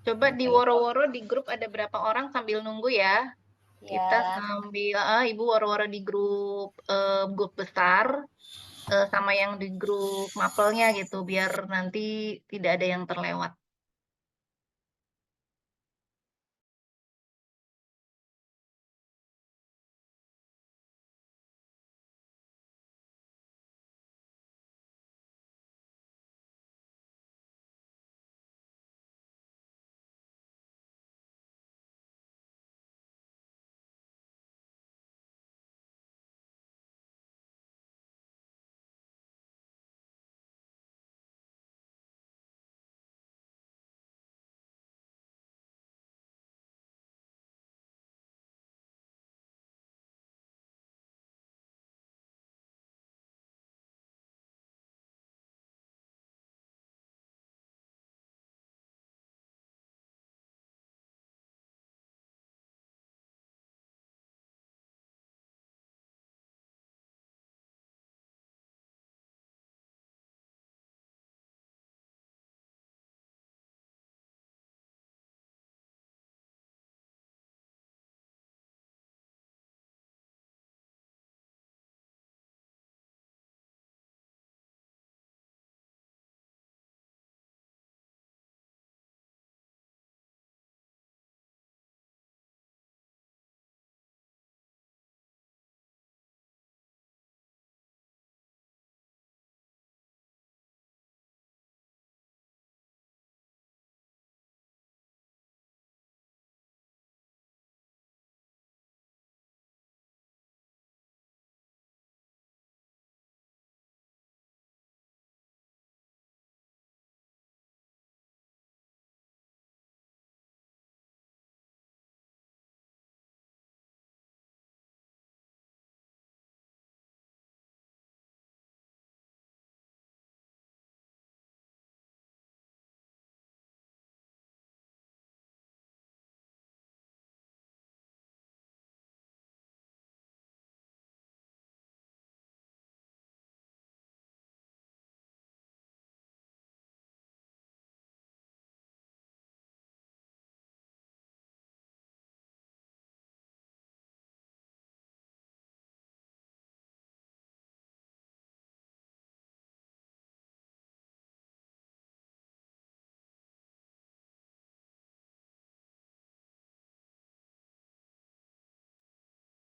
Coba di woro-woro di grup ada berapa orang sambil nunggu ya. Kita Ya. sambil Ibu woro-woro di grup besar sama yang di grup mapelnya gitu biar nanti tidak ada yang terlewat.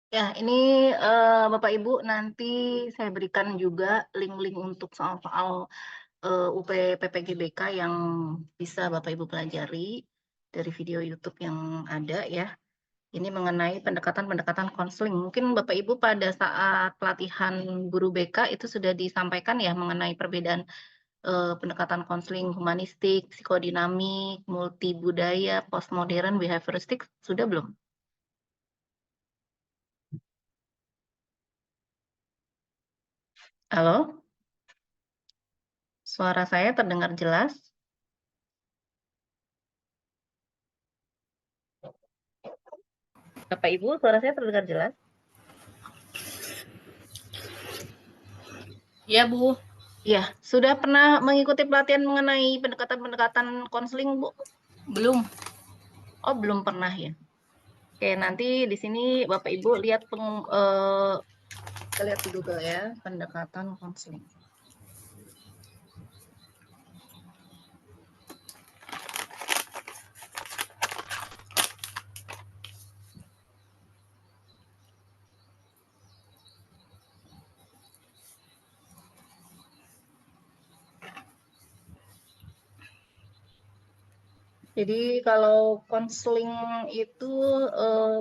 Ya, ini Bapak Ibu nanti saya berikan juga link-link untuk soal-soal UP PPGBK yang bisa Bapak Ibu pelajari dari video YouTube yang ada ya. Ini mengenai pendekatan-pendekatan konseling. Mungkin Bapak Ibu pada saat pelatihan guru BK itu sudah disampaikan ya mengenai perbedaan pendekatan konseling humanistik, psikodinamik, multibudaya, postmodern, behavioristik, sudah belum? Halo? Suara saya terdengar jelas? Bapak Ibu, suara saya terdengar jelas? Ya, Bu. Iya, sudah pernah mengikuti pelatihan mengenai pendekatan-pendekatan konseling, Bu? Belum. Oh, belum pernah ya. Oke, nanti di sini Bapak Ibu lihat kita lihat di Google ya, pendekatan konseling. Jadi kalau konseling itu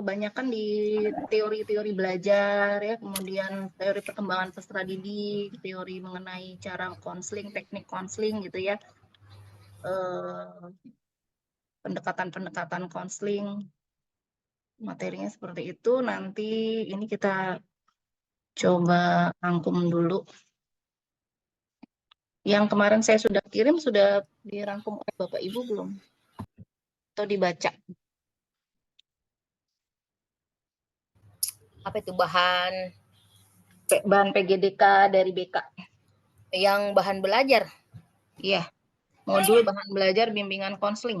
banyak kan di teori-teori belajar ya, kemudian teori perkembangan peserta didik, teori mengenai cara konseling, teknik konseling gitu ya, pendekatan-pendekatan konseling, materinya seperti itu. Nanti ini kita coba rangkum dulu. Yang kemarin saya sudah kirim sudah dirangkum oleh Bapak Ibu belum? Atau dibaca? Apa itu bahan Bahan PGDK dari BK. yang bahan belajar? Iya. Modul bahan belajar bimbingan konseling.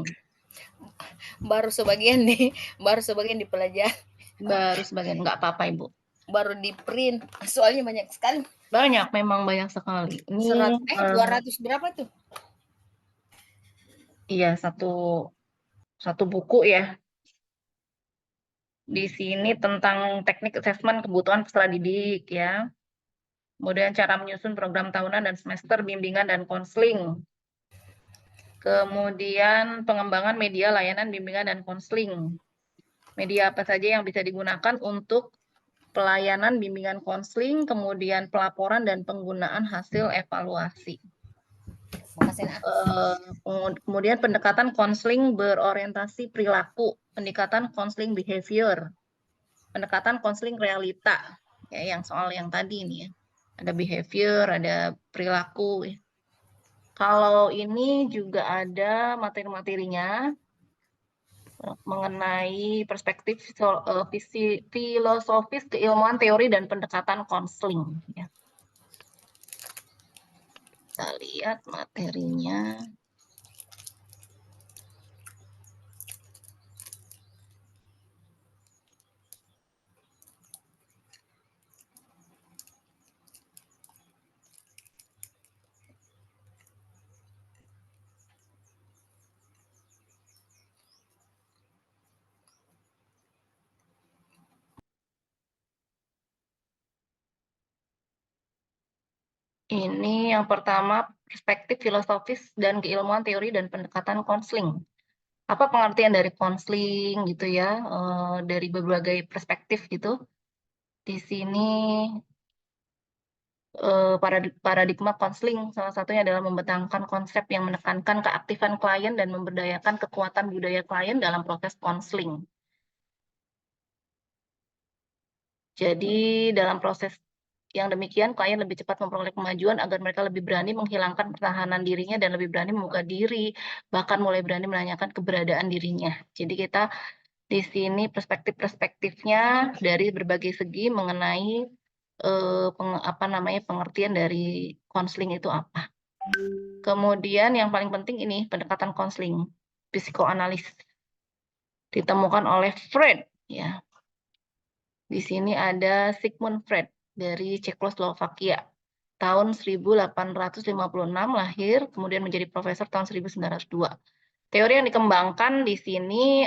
Baru sebagian dipelajari. Baru sebagian, nggak apa-apa Ibu. Baru di print, soalnya banyak sekali. Banyak, memang banyak sekali. Ini 200 berapa tuh? Iya, satu buku ya. Di sini tentang teknik asesmen kebutuhan peserta didik ya. Kemudian cara menyusun program tahunan dan semester bimbingan dan konseling. Kemudian pengembangan media layanan bimbingan dan konseling. Media apa saja yang bisa digunakan untuk pelayanan bimbingan konseling, kemudian pelaporan dan penggunaan hasil evaluasi. Kemudian pendekatan konseling berorientasi perilaku, pendekatan konseling behavior, pendekatan konseling realita, ya yang soal yang tadi nih ya. Ada behavior, ada perilaku. Ya. Kalau ini juga ada materi-materinya mengenai perspektif filosofis keilmuan teori dan pendekatan konseling. Ya. Kita lihat materinya. Ini yang pertama, perspektif filosofis dan keilmuan teori dan pendekatan konseling. Apa pengertian dari konseling gitu ya, dari berbagai perspektif gitu. Di sini paradigma konseling salah satunya adalah membentangkan konsep yang menekankan keaktifan klien dan memberdayakan kekuatan budaya klien dalam proses konseling. Jadi dalam proses yang demikian, klien lebih cepat memperoleh kemajuan agar mereka lebih berani menghilangkan pertahanan dirinya dan lebih berani membuka diri, bahkan mulai berani menanyakan keberadaan dirinya. Jadi kita di sini perspektif-perspektifnya dari berbagai segi mengenai pengertian dari konseling itu apa. Kemudian yang paling penting ini pendekatan konseling, psikoanalis ditemukan oleh Freud ya. Di sini ada Sigmund Freud dari Cekoslovakia. Tahun 1856 lahir, kemudian menjadi profesor tahun 1902. Teori yang dikembangkan di sini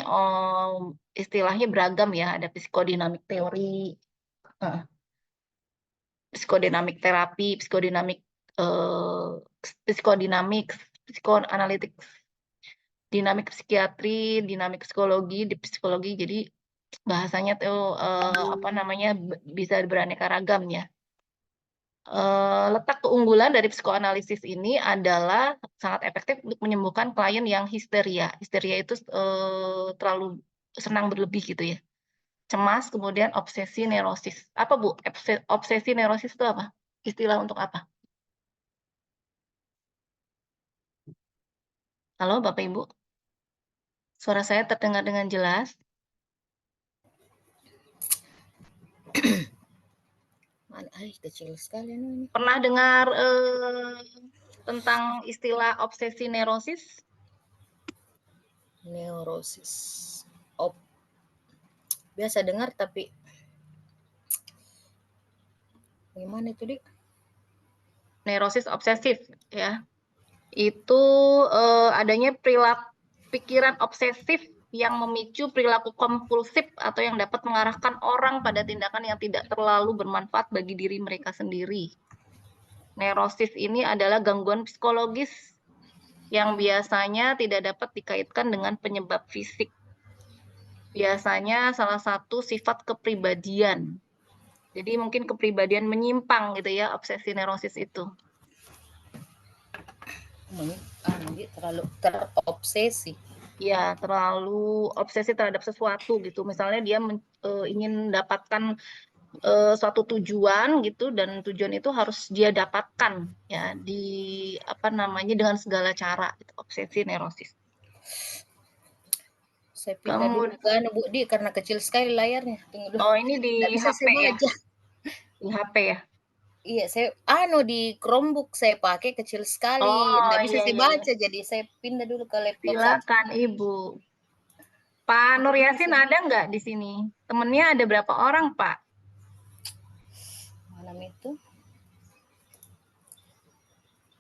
istilahnya beragam ya, ada psikodinamik teori, psikodinamik terapi, psikodinamik, psikoanalitik, dinamik psikiatri, dinamik psikologi, di psikologi. Jadi bahasanya tuh bisa beraneka ragam ya. Letak keunggulan dari psikoanalisis ini adalah sangat efektif untuk menyembuhkan klien yang histeria. Histeria itu terlalu senang berlebih gitu ya. Cemas, kemudian obsesi neurosis. Apa Bu? Obsesi neurosis itu apa? Istilah untuk apa? Halo Bapak Ibu? Suara saya terdengar dengan jelas? Kecil sekali ini. Pernah dengar tentang istilah obsesi neurosis? Neurosis. Biasa dengar tapi gimana itu, Dik? Neurosis obsesif ya. Itu adanya pikiran obsesif yang memicu perilaku kompulsif atau yang dapat mengarahkan orang pada tindakan yang tidak terlalu bermanfaat bagi diri mereka sendiri. Neurosis ini adalah gangguan psikologis yang biasanya tidak dapat dikaitkan dengan penyebab fisik. Biasanya salah satu sifat kepribadian. Jadi mungkin kepribadian menyimpang gitu ya, obsesi neurosis itu. Terlalu terobsesi. Ya, terlalu obsesi terhadap sesuatu gitu. Misalnya dia ingin mendapatkan suatu tujuan gitu, dan tujuan itu harus dia dapatkan ya dengan segala cara. Gitu, obsesi neurosis. Saya pindah dulu kan Bu Di karena kecil sekali layarnya. Tunggu dulu. Oh, ini di Nggak bisa HP saya baca. ya? Di HP ya? Iya, saya di Chromebook saya pakai kecil sekali, Oh, nggak bisa iya, saya iya, iya. baca, jadi saya pindah dulu ke laptop saja. Silakan Ibu. Pak Nur Yasin ada nggak di sini? Temennya ada berapa orang, Pak? Malam itu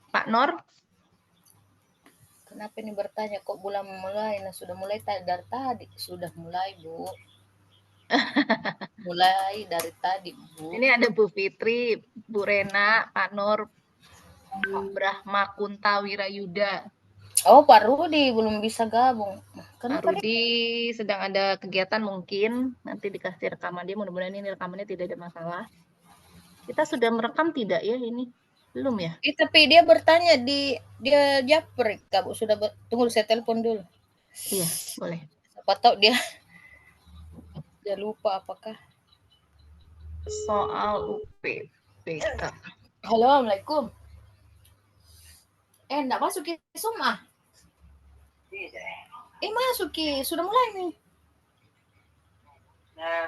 Pak Nur? kenapa ini bertanya kok belum mulai? Nah, sudah mulai dari tadi, sudah mulai Bu. Mulai dari tadi Bu. Ini ada Bu Fitri, Bu Rena, Pak Nur, Pak Brahma Kunta Wirayuda. Oh, Pak Rudi belum bisa gabung. Pak Kenapa Rudi sedang ada kegiatan mungkin, nanti dikasih rekaman dia, mudah-mudahan ini rekamannya tidak ada masalah. Kita sudah merekam tidak ya ini? Belum ya? Tapi dia bertanya dia japri, Kak, sudah tunggu saya telepon dulu. Iya, boleh. Siapa tahu dia lupa apakah. Soal UPPK. Halo, Assalamualaikum. Enggak masuk ke Suma? Masuk ke, sudah mulai nih.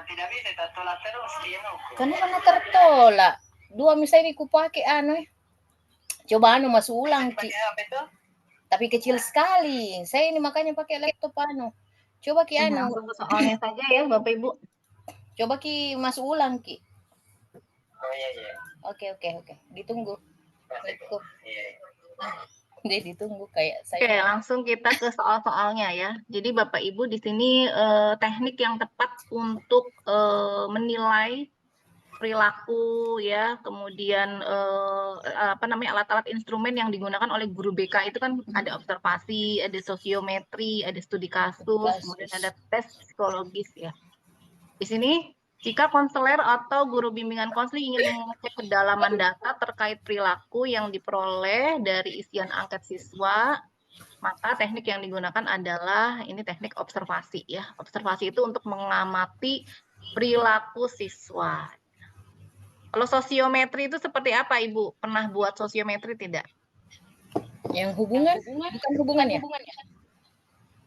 Tidak bisa tertolak terus dia mau. Karena tertolak. Dua misalnya ku pakai coba masuk ulang Ki. Tapi kecil sekali. Saya ini makanya pakai laptop Coba Ki Langsung ke soalnya saja ya Bapak Ibu. Coba Ki masuk ulang Ki. Oh iya iya. Oke. Ditunggu. Assalamualaikum. Iya. Dia ditunggu kayak saya. Oke, langsung kita ke soal-soalnya ya. Jadi Bapak Ibu di sini teknik yang tepat untuk menilai perilaku ya, kemudian alat-alat instrumen yang digunakan oleh guru BK itu kan ada observasi, ada sosiometri, ada studi kasus, kemudian ada tes psikologis ya. Di sini jika konselor atau guru bimbingan konseling ingin mengecek kedalaman data terkait perilaku yang diperoleh dari isian angket siswa, maka teknik yang digunakan adalah ini teknik observasi ya. Observasi itu untuk mengamati perilaku siswa. Kalau sosiometri itu seperti apa, Ibu? Pernah buat sosiometri tidak? Yang hubungan? Bukan hubungan ya?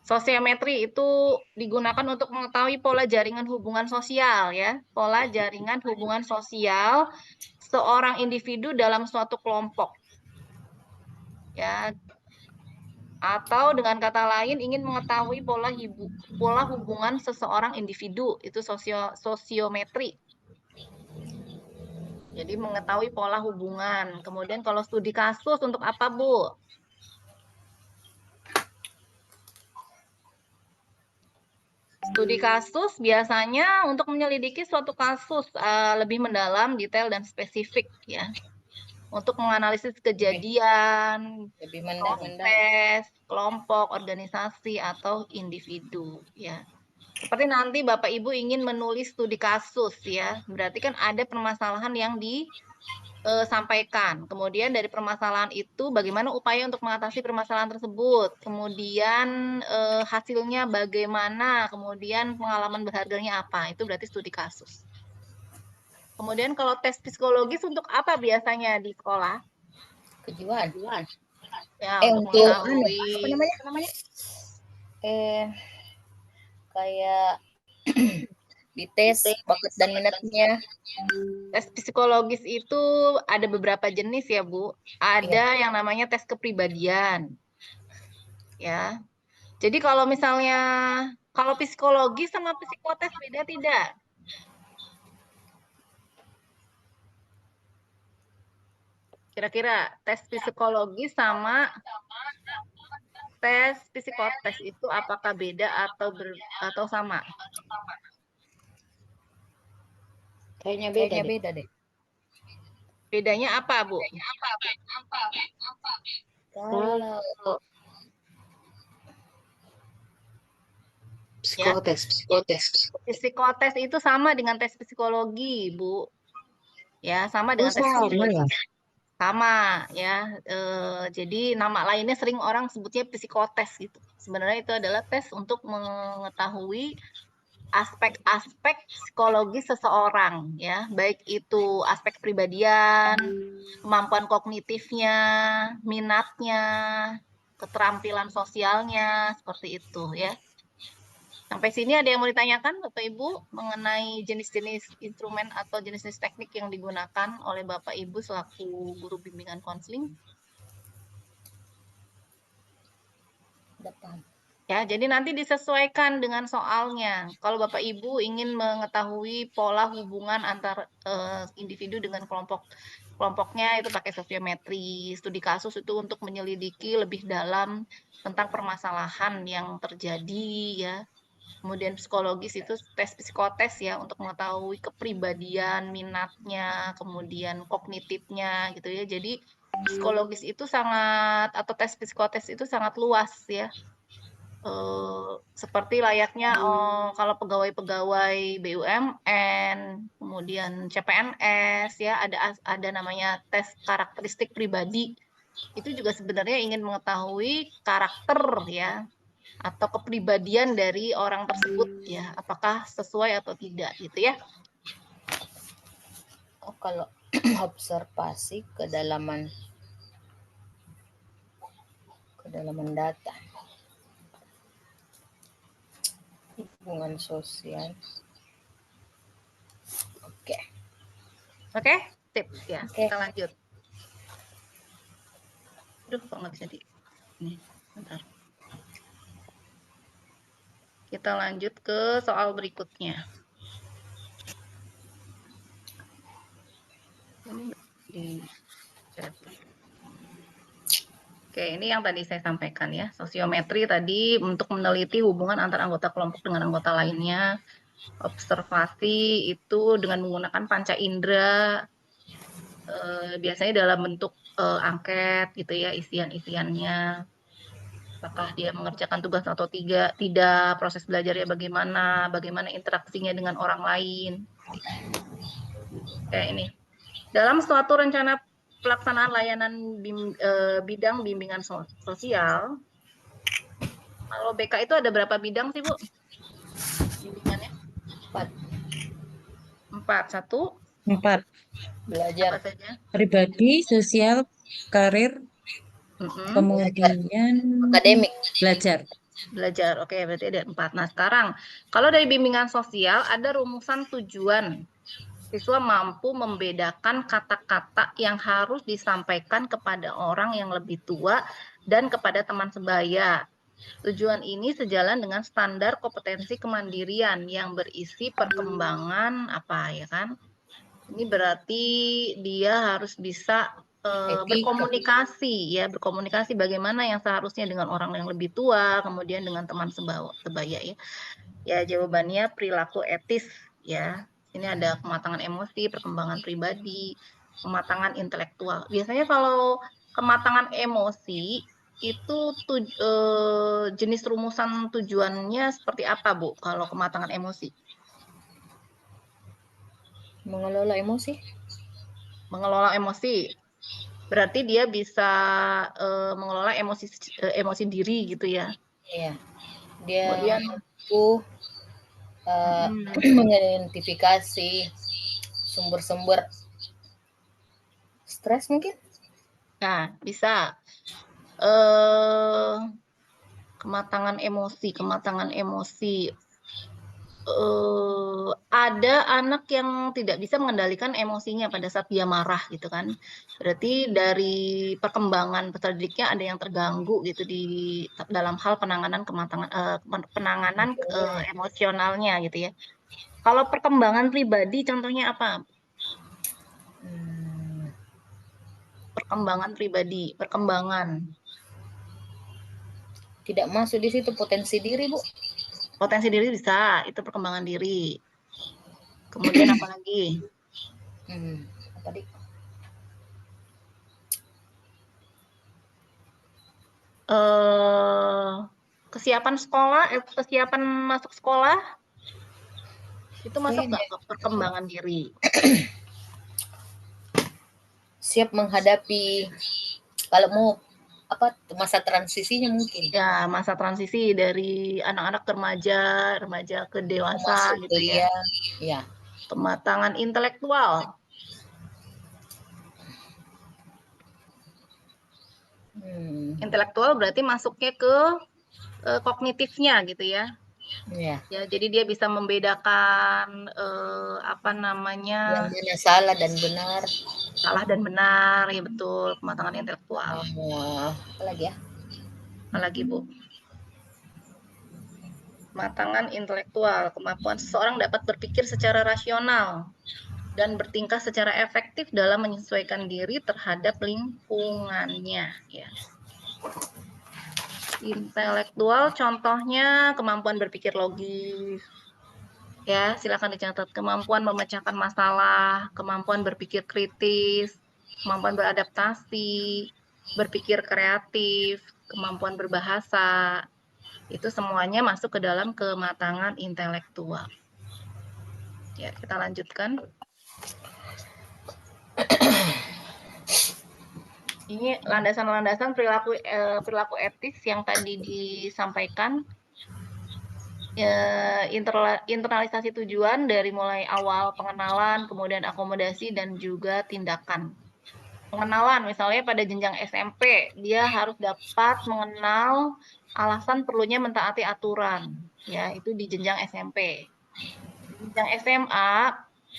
Sosiometri itu digunakan untuk mengetahui pola jaringan hubungan sosial ya. Pola jaringan hubungan sosial seorang individu dalam suatu kelompok. Ya. Atau dengan kata lain ingin mengetahui pola hubungan seseorang individu, itu sosiometri. Jadi mengetahui pola hubungan. Kemudian kalau studi kasus untuk apa, Bu? Studi kasus biasanya untuk menyelidiki suatu kasus lebih mendalam, detail, dan spesifik ya. Untuk menganalisis kejadian, proses, kelompok, organisasi, atau individu ya. Seperti nanti Bapak Ibu ingin menulis studi kasus ya, berarti kan ada permasalahan yang disampaikan. Kemudian dari permasalahan itu bagaimana upaya untuk mengatasi permasalahan tersebut. Kemudian hasilnya bagaimana, kemudian pengalaman berharganya apa. Itu berarti studi kasus. Kemudian kalau tes psikologis untuk apa biasanya di sekolah? Kejiwaan. Ya, untuk mengetahui apa namanya? Kayak dites bakat dan minatnya. Tes psikologis itu ada beberapa jenis ya, Bu. Ada yang namanya tes kepribadian. Ya. Jadi kalau misalnya kalau psikologi sama psikotes beda tidak? Kira-kira tes psikologi sama tes psikotes itu apakah beda atau sama? Kayaknya beda deh. Bedanya apa, Bu? Kalau Psikotes itu sama dengan tes psikologi, Bu. Ya, sama dengan tes psikologi. Sama ya. Jadi nama lainnya sering orang sebutnya psikotes gitu. Sebenarnya itu adalah tes untuk mengetahui aspek-aspek psikologis seseorang ya, baik itu aspek kepribadian, kemampuan kognitifnya, minatnya, keterampilan sosialnya, seperti itu ya. Sampai sini ada yang mau ditanyakan Bapak Ibu mengenai jenis-jenis instrumen atau jenis-jenis teknik yang digunakan oleh Bapak Ibu selaku guru bimbingan konseling? Depan. Ya, jadi nanti disesuaikan dengan soalnya. Kalau Bapak Ibu ingin mengetahui pola hubungan antar individu dengan kelompoknya itu pakai sosiometri. Studi kasus itu untuk menyelidiki lebih dalam tentang permasalahan yang terjadi ya. Kemudian psikologis itu tes psikotes ya untuk mengetahui kepribadian, minatnya, kemudian kognitifnya gitu ya. Jadi psikologis itu sangat atau tes psikotes itu sangat luas ya. Seperti layaknya kalau pegawai-pegawai BUMN, kemudian CPNS ya ada namanya tes karakteristik pribadi. Itu juga sebenarnya ingin mengetahui karakter ya atau kepribadian dari orang tersebut ya, apakah sesuai atau tidak gitu ya. Oh, kalau observasi kedalaman data. Hubungan sosial. Oke. Oke, sip ya. Oke. Kita lanjut. Aduh, kok nggak bisa di ini. Bentar. Kita lanjut ke soal berikutnya. Ini di chat. Oke, ini yang tadi saya sampaikan ya. Sosiometri tadi untuk meneliti hubungan antara anggota kelompok dengan anggota lainnya. Observasi itu dengan menggunakan panca indera, biasanya dalam bentuk angket gitu ya, isian-isiannya. Apakah dia mengerjakan tugas atau tidak, proses belajarnya bagaimana interaksinya dengan orang lain. Kayak ini. Dalam suatu rencana pelaksanaan layanan bidang bimbingan sosial, kalau BK itu ada berapa bidang sih, Bu? Bimbingannya? 4. 1. 4. Belajar. Apa saja? Pribadi, sosial, karir, kemudian Akademik. belajar. Oke, berarti ada 4. Nah, sekarang kalau dari bimbingan sosial ada rumusan tujuan. Siswa mampu membedakan kata-kata yang harus disampaikan kepada orang yang lebih tua dan kepada teman sebaya. Tujuan ini sejalan dengan standar kompetensi kemandirian yang berisi perkembangan apa ya kan? Ini berarti dia harus bisa berkomunikasi bagaimana yang seharusnya dengan orang yang lebih tua, kemudian dengan teman sebaya ya. Ya, jawabannya perilaku etis ya. Ini ada kematangan emosi, perkembangan pribadi, kematangan intelektual. Biasanya kalau kematangan emosi itu jenis rumusan tujuannya seperti apa, Bu? Kalau kematangan emosi? Mengelola emosi. Mengelola emosi. Berarti dia bisa mengelola emosi diri gitu ya. Iya. Dia Kemudian mampu mengidentifikasi sumber-sumber stres mungkin. Nah, bisa. Kematangan emosi. Ada anak yang tidak bisa mengendalikan emosinya pada saat dia marah gitu kan. Berarti dari perkembangan peserta didiknya ada yang terganggu gitu di dalam hal penanganan emosionalnya gitu ya. Kalau perkembangan pribadi contohnya apa? Perkembangan. Tidak masuk di situ potensi diri, Bu. Potensi diri bisa, itu perkembangan diri. Kemudian apa lagi? Apa di? Kesiapan sekolah, kesiapan masuk sekolah, itu masuk nggak ke perkembangan diri? Siap menghadapi kalau mau masa transisinya mungkin. Ya, masa transisi dari anak-anak ke remaja ke dewasa Masuk gitu ya. Ya. Kematangan intelektual. Intelektual berarti masuknya ke kognitifnya gitu ya. Ya, Ya, jadi dia bisa membedakan apa namanya yang mana salah dan benar. salah dan benar, ya betul, kematangan intelektual. Apa lagi ya? Apalagi Bu? Kematangan intelektual, kemampuan seseorang dapat berpikir secara rasional dan bertingkah secara efektif dalam menyesuaikan diri terhadap lingkungannya. Ya. Intelektual contohnya kemampuan berpikir logis. Ya, silakan dicatat. Kemampuan memecahkan masalah, kemampuan berpikir kritis, kemampuan beradaptasi, berpikir kreatif, kemampuan berbahasa. Itu semuanya masuk ke dalam kematangan intelektual. Ya, kita lanjutkan. Ini landasan-landasan perilaku etis yang tadi disampaikan. Internalisasi tujuan dari mulai awal pengenalan, kemudian akomodasi, dan juga tindakan. Pengenalan, misalnya pada jenjang SMP, dia harus dapat mengenal alasan perlunya mentaati aturan. Ya, itu di jenjang SMP. Jenjang SMA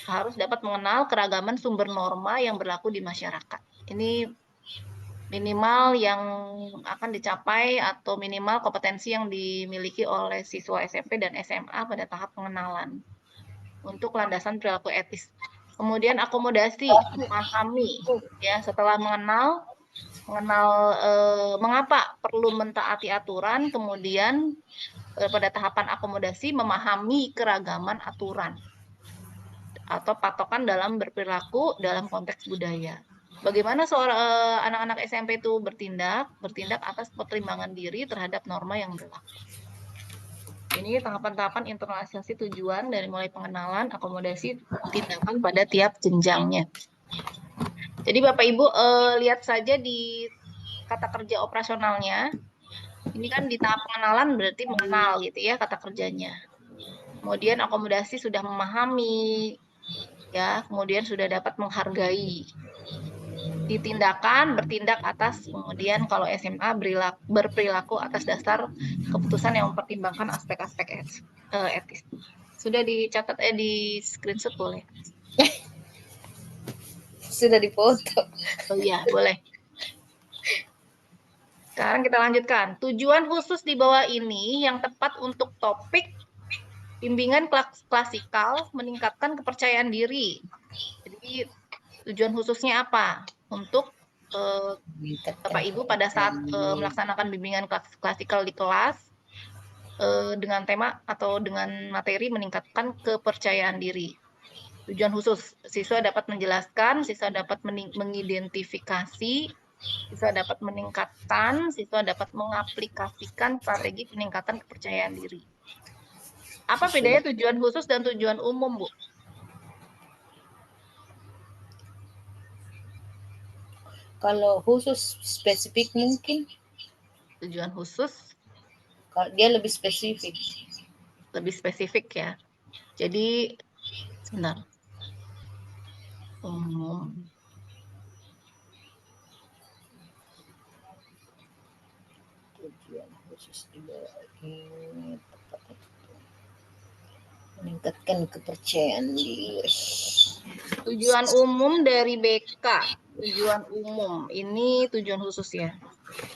harus dapat mengenal keragaman sumber norma yang berlaku di masyarakat. Ini minimal yang akan dicapai atau minimal kompetensi yang dimiliki oleh siswa SMP dan SMA pada tahap pengenalan untuk landasan perilaku etis. Kemudian akomodasi, memahami, ya setelah mengenal mengapa perlu mentaati aturan, kemudian pada tahapan akomodasi memahami keragaman aturan atau patokan dalam berperilaku dalam konteks budaya. Bagaimana seorang anak-anak SMP itu bertindak atas pertimbangan diri terhadap norma yang berlaku. Ini tahapan-tahapan internalisasi tujuan dari mulai pengenalan, akomodasi, tindakan pada tiap jenjangnya. Jadi Bapak Ibu lihat saja di kata kerja operasionalnya. Ini kan di tahap pengenalan berarti mengenal gitu ya kata kerjanya. Kemudian akomodasi sudah memahami, ya, kemudian sudah dapat menghargai. Ditindakan, bertindak atas, kemudian kalau SMA berperilaku atas dasar keputusan yang mempertimbangkan aspek-aspek etis. Sudah dicatat, di screenshot boleh? Sudah dipoto. Oh iya, boleh. Sekarang kita lanjutkan. Tujuan khusus di bawah ini yang tepat untuk topik bimbingan klasikal meningkatkan kepercayaan diri. Jadi tujuan khususnya apa? Untuk Bapak Ibu pada saat melaksanakan bimbingan klasikal di kelas dengan tema atau dengan materi meningkatkan kepercayaan diri. Tujuan khusus, siswa dapat menjelaskan, siswa dapat mengidentifikasi, siswa dapat meningkatkan, siswa dapat mengaplikasikan strategi peningkatan kepercayaan diri. Apa bedanya tujuan khusus dan tujuan umum, Bu? Kalau khusus spesifik mungkin. Tujuan khusus Kalau dia lebih spesifik. lebih spesifik ya. Jadi sebentar. Tujuan khusus di bawah ini meningkatkan kepercayaan diri. Tujuan umum dari BK, tujuan umum ini tujuan khusus ya.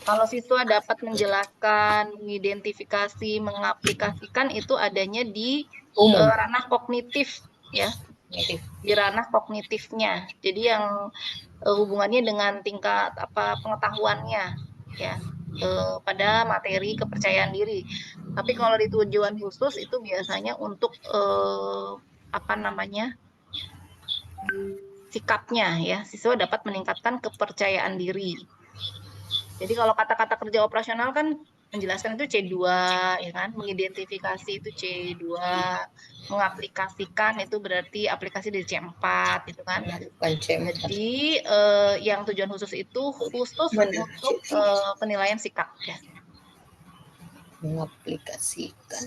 Kalau siswa dapat menjelaskan, mengidentifikasi, mengaplikasikan itu adanya di ranah kognitif ya, di ranah kognitifnya. Jadi yang hubungannya dengan tingkat pengetahuannya ya pada materi kepercayaan diri. Tapi kalau di tujuan khusus itu biasanya untuk sikapnya ya, siswa dapat meningkatkan kepercayaan diri. Jadi kalau kata-kata kerja operasional kan menjelaskan itu C2 ya kan, mengidentifikasi itu C2, mengaplikasikan itu berarti aplikasi dari C4 gitu kan. Jadi yang tujuan khusus itu khusus untuk penilaian sikap ya. Mengaplikasikan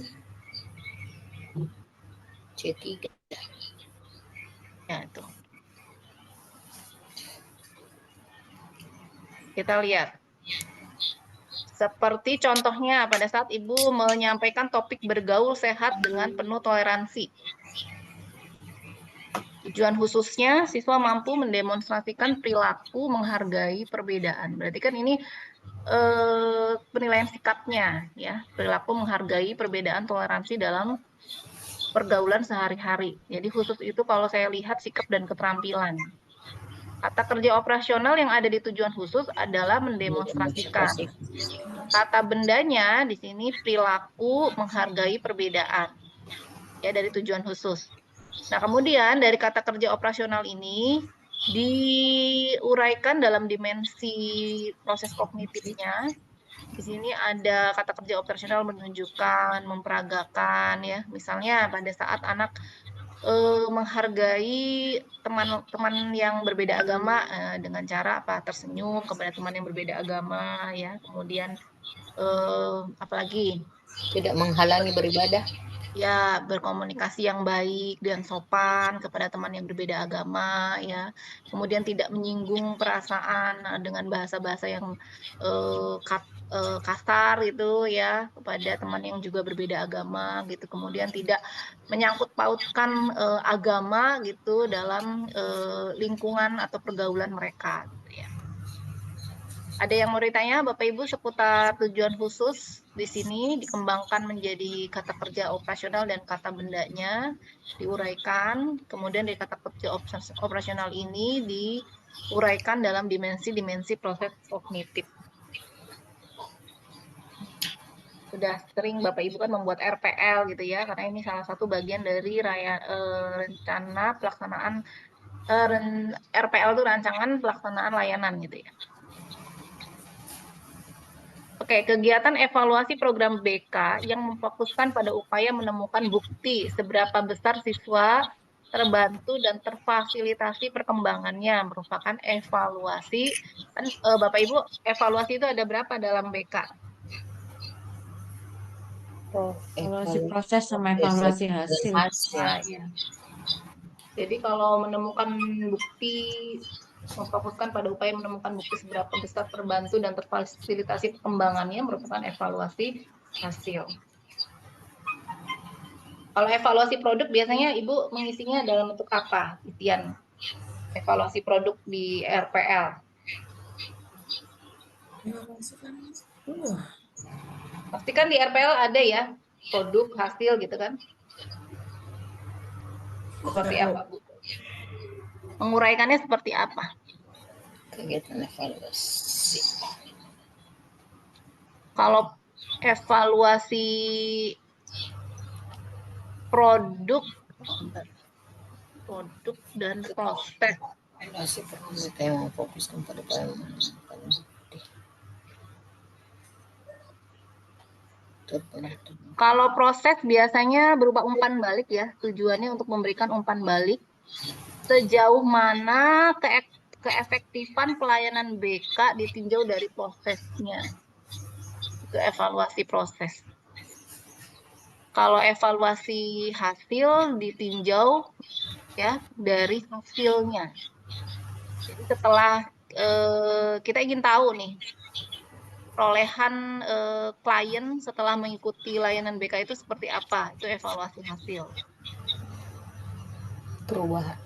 C3 ya itu. Kita lihat Seperti contohnya pada saat Ibu menyampaikan topik bergaul sehat dengan penuh toleransi. Tujuan khususnya siswa mampu mendemonstrasikan perilaku menghargai perbedaan. Berarti kan ini penilaian sikapnya, ya, perilaku menghargai perbedaan toleransi dalam pergaulan sehari-hari. Jadi khusus itu kalau saya lihat sikap dan keterampilan. Kata kerja operasional yang ada di tujuan khusus adalah mendemonstrasikan. Kata bendanya di sini perilaku menghargai perbedaan, ya, dari tujuan khusus. Nah, kemudian dari kata kerja operasional ini diuraikan dalam dimensi proses kognitifnya. Di sini ada kata kerja operasional menunjukkan, memperagakan, ya. Misalnya pada saat anak menghargai teman-teman yang berbeda agama dengan cara apa? Tersenyum kepada teman yang berbeda agama, ya. Kemudian apalagi? Tidak menghalangi beribadah. Ya, berkomunikasi yang baik dan sopan kepada teman yang berbeda agama, ya. Kemudian tidak menyinggung perasaan dengan bahasa-bahasa yang kasar gitu, ya, kepada teman yang juga berbeda agama gitu. Kemudian tidak menyangkut pautkan agama gitu dalam lingkungan atau pergaulan mereka, gitu ya. Ada yang mau ditanya Bapak Ibu seputar tujuan khusus? Di sini dikembangkan menjadi kata kerja operasional dan kata bendanya diuraikan. Kemudian dari kata kerja operasional ini diuraikan dalam dimensi-dimensi proses kognitif. Sudah sering Bapak Ibu kan membuat RPL gitu ya, karena ini salah satu bagian dari rencana pelaksanaan RPL itu rancangan pelaksanaan layanan gitu ya. Oke, kegiatan evaluasi program BK yang memfokuskan pada upaya menemukan bukti seberapa besar siswa terbantu dan terfasilitasi perkembangannya merupakan evaluasi. Kan Bapak Ibu, evaluasi itu ada berapa dalam BK? Evaluasi proses sama evaluasi hasil. Nah, ya. Jadi kalau menemukan bukti, memfokuskan pada upaya menemukan bukti seberapa besar terbantu dan terfasilitasi perkembangannya merupakan evaluasi hasil. Kalau evaluasi produk biasanya Ibu mengisinya dalam bentuk apa? Isian evaluasi produk di RPL. Pasti kan di RPL ada ya produk hasil gitu kan? Seperti apa Bu? Menguraikannya seperti apa? Kegiatan evaluasi. Kalau evaluasi produk dan proses. Evaluasi kita yang fokuskan pada Kalau proses biasanya berupa umpan balik ya, tujuannya untuk memberikan umpan balik. Sejauh mana keefektifan pelayanan BK ditinjau dari prosesnya. Itu evaluasi proses. Kalau evaluasi hasil ditinjau ya dari hasilnya. Jadi setelah kita ingin tahu nih perolehan klien setelah mengikuti layanan BK itu seperti apa, itu evaluasi hasil. Perubahan.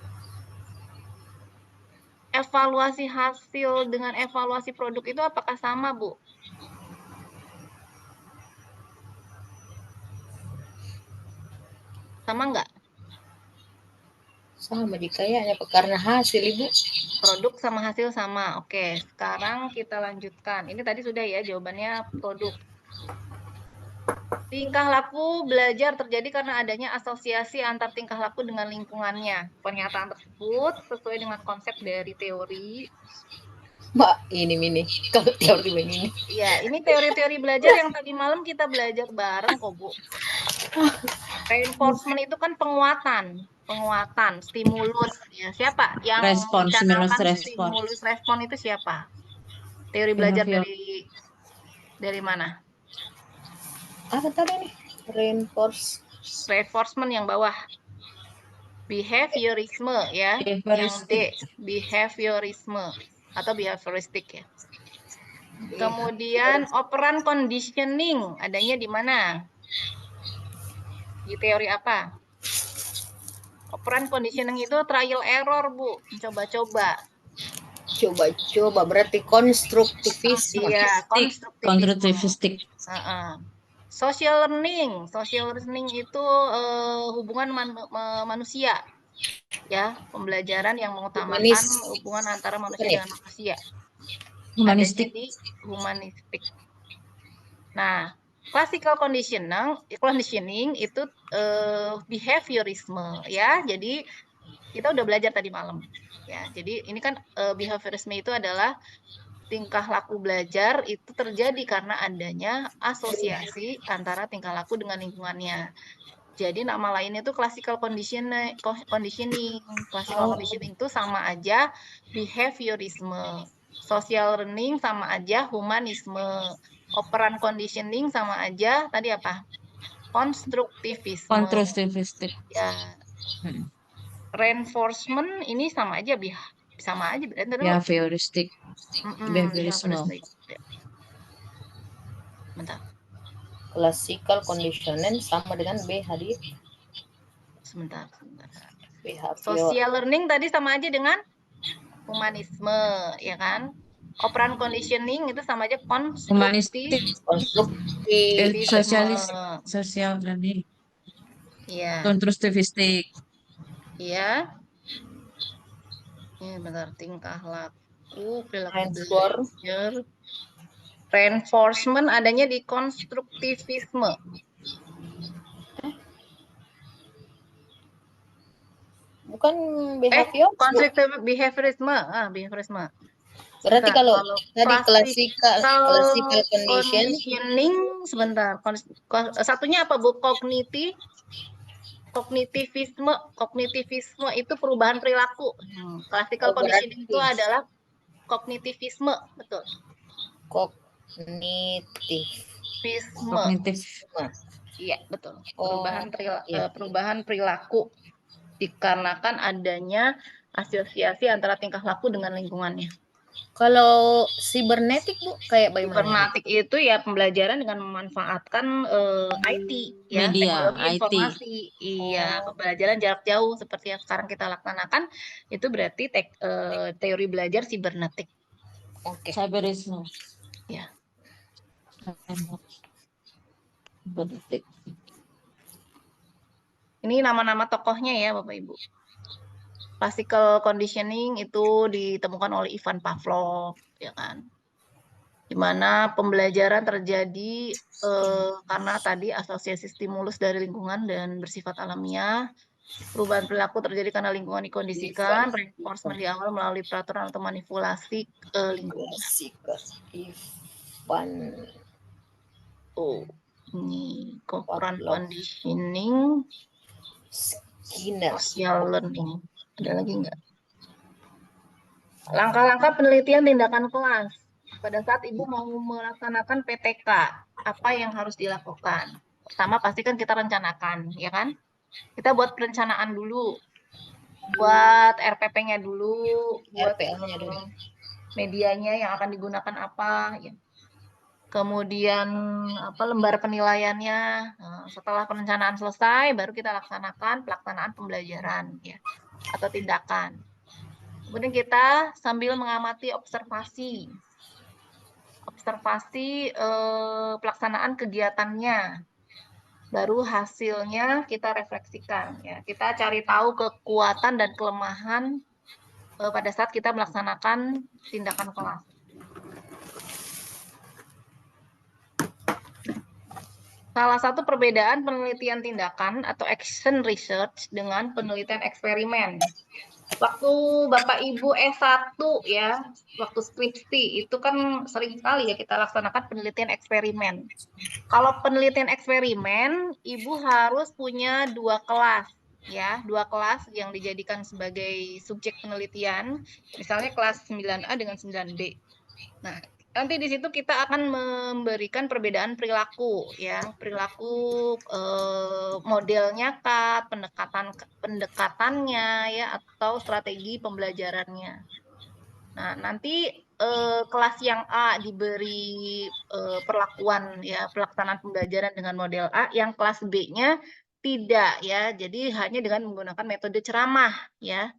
Evaluasi hasil dengan evaluasi produk itu apakah sama, Bu? Sama nggak? Sama kayaknya karena hasil Ibu. Produk sama hasil sama. Oke, sekarang kita lanjutkan. Ini tadi sudah ya jawabannya produk. Tingkah laku belajar terjadi karena adanya asosiasi antar tingkah laku dengan lingkungannya. Pernyataan tersebut sesuai dengan konsep dari teori. Mbak, ini kalau teori begini. Ya, ini teori-teori belajar yang tadi malam kita belajar bareng kok, Bu. Reinforcement itu kan penguatan, stimulus. Ya, siapa yang Respon, stimulus mencanangkan respon. stimulus respon itu siapa? Teori belajar dari mana? Apa tadi nih? Reinforcement yang bawah. Behaviorisme ya. Yang D, behaviorisme atau behavioristik ya. Kemudian operan conditioning adanya di mana? Di teori apa? Operan conditioning itu trial error, Bu. Coba-coba. Coba-coba berarti konstruktivisme. Iya, Konstruktivistik. Social learning. Social learning itu hubungan manusia. Ya, pembelajaran yang mengutamakan hubungan antara manusia dengan manusia. Humanistik. Adanya di humanistik. Nah, classical conditioning itu behaviorisme ya. Jadi kita udah belajar tadi malam ya. Jadi ini kan behaviorisme itu adalah tingkah laku belajar itu terjadi karena adanya asosiasi antara tingkah laku dengan lingkungannya. Jadi nama lainnya itu classical conditioning. Classical conditioning itu sama aja behaviorisme. Social learning sama aja humanisme. Operan conditioning sama aja tadi apa? Konstruktivisme. Konstruktivistik. Ya. Reinforcement ini sama aja berarti Behavioristik. Behaviorisme. Bentar. Classical conditioning sama dengan B hadir. Sebentar. Behavior. Social learning tadi sama aja dengan humanisme, ya kan? Operan conditioning itu sama aja Humanistik. Sosialis. Sosial learning. Iya. Konstruktivistik. Iya. Ini bentar, tingkah laku, perilaku belajar. Reinforcement adanya di konstruktivisme. Bukan behavior. Behaviorisme. Behaviorisme. Berarti kalau tadi classical conditioning sebentar. Satunya apa, Bu? Kognitivisme itu perubahan perilaku. Classical conditioning itu adalah kognitivisme, betul. Kognitifisme. Iya, betul. Perubahan perilaku dikarenakan adanya asosiasi antara tingkah laku dengan lingkungannya. Kalau sibernetik, Bu, kayak bagaimana? Sibernetik itu ya pembelajaran dengan memanfaatkan IT, ya, media, teknologi informasi. Iya, pembelajaran jarak jauh seperti yang sekarang kita laksanakan itu berarti teori belajar sibernetik. Oke. Cyberisme. Ya. Sibernetik. Ini nama-nama tokohnya ya, Bapak Ibu. Classical conditioning itu ditemukan oleh Ivan Pavlov, ya kan? Di mana pembelajaran terjadi karena tadi asosiasi stimulus dari lingkungan dan bersifat alamiah. Perubahan perilaku terjadi karena lingkungan dikondisikan. Reinforcement di awal melalui peraturan atau manipulasi lingkungan. Ini operan conditioning, social learning. Ada lagi enggak? Langkah-langkah penelitian tindakan kelas. Pada saat Ibu mau melaksanakan PTK, apa yang harus dilakukan? Pertama, pastikan kita rencanakan, ya kan? Kita buat perencanaan dulu. Buat RPP-nya dulu, buat medianya yang akan digunakan apa, ya. Kemudian lembar penilaiannya. Setelah perencanaan selesai, baru kita laksanakan pelaksanaan pembelajaran, ya, atau tindakan. Kemudian kita sambil mengamati observasi pelaksanaan kegiatannya. Baru hasilnya kita refleksikan. Ya. Kita cari tahu kekuatan dan kelemahan pada saat kita melaksanakan tindakan kelas. Salah satu perbedaan penelitian tindakan atau action research dengan penelitian eksperimen. Waktu Bapak Ibu S1 ya, waktu skripsi itu kan sering sekali ya kita laksanakan penelitian eksperimen. Kalau penelitian eksperimen, Ibu harus punya 2 kelas ya, 2 kelas yang dijadikan sebagai subjek penelitian, misalnya kelas 9A dengan 9B. Nah, nanti di situ kita akan memberikan perbedaan perilaku ya, perilaku modelnya kah, pendekatannya ya, atau strategi pembelajarannya. Nah, nanti kelas yang A diberi perlakuan ya pelaksanaan pembelajaran dengan model A, yang kelas B-nya tidak ya. Jadi hanya dengan menggunakan metode ceramah ya.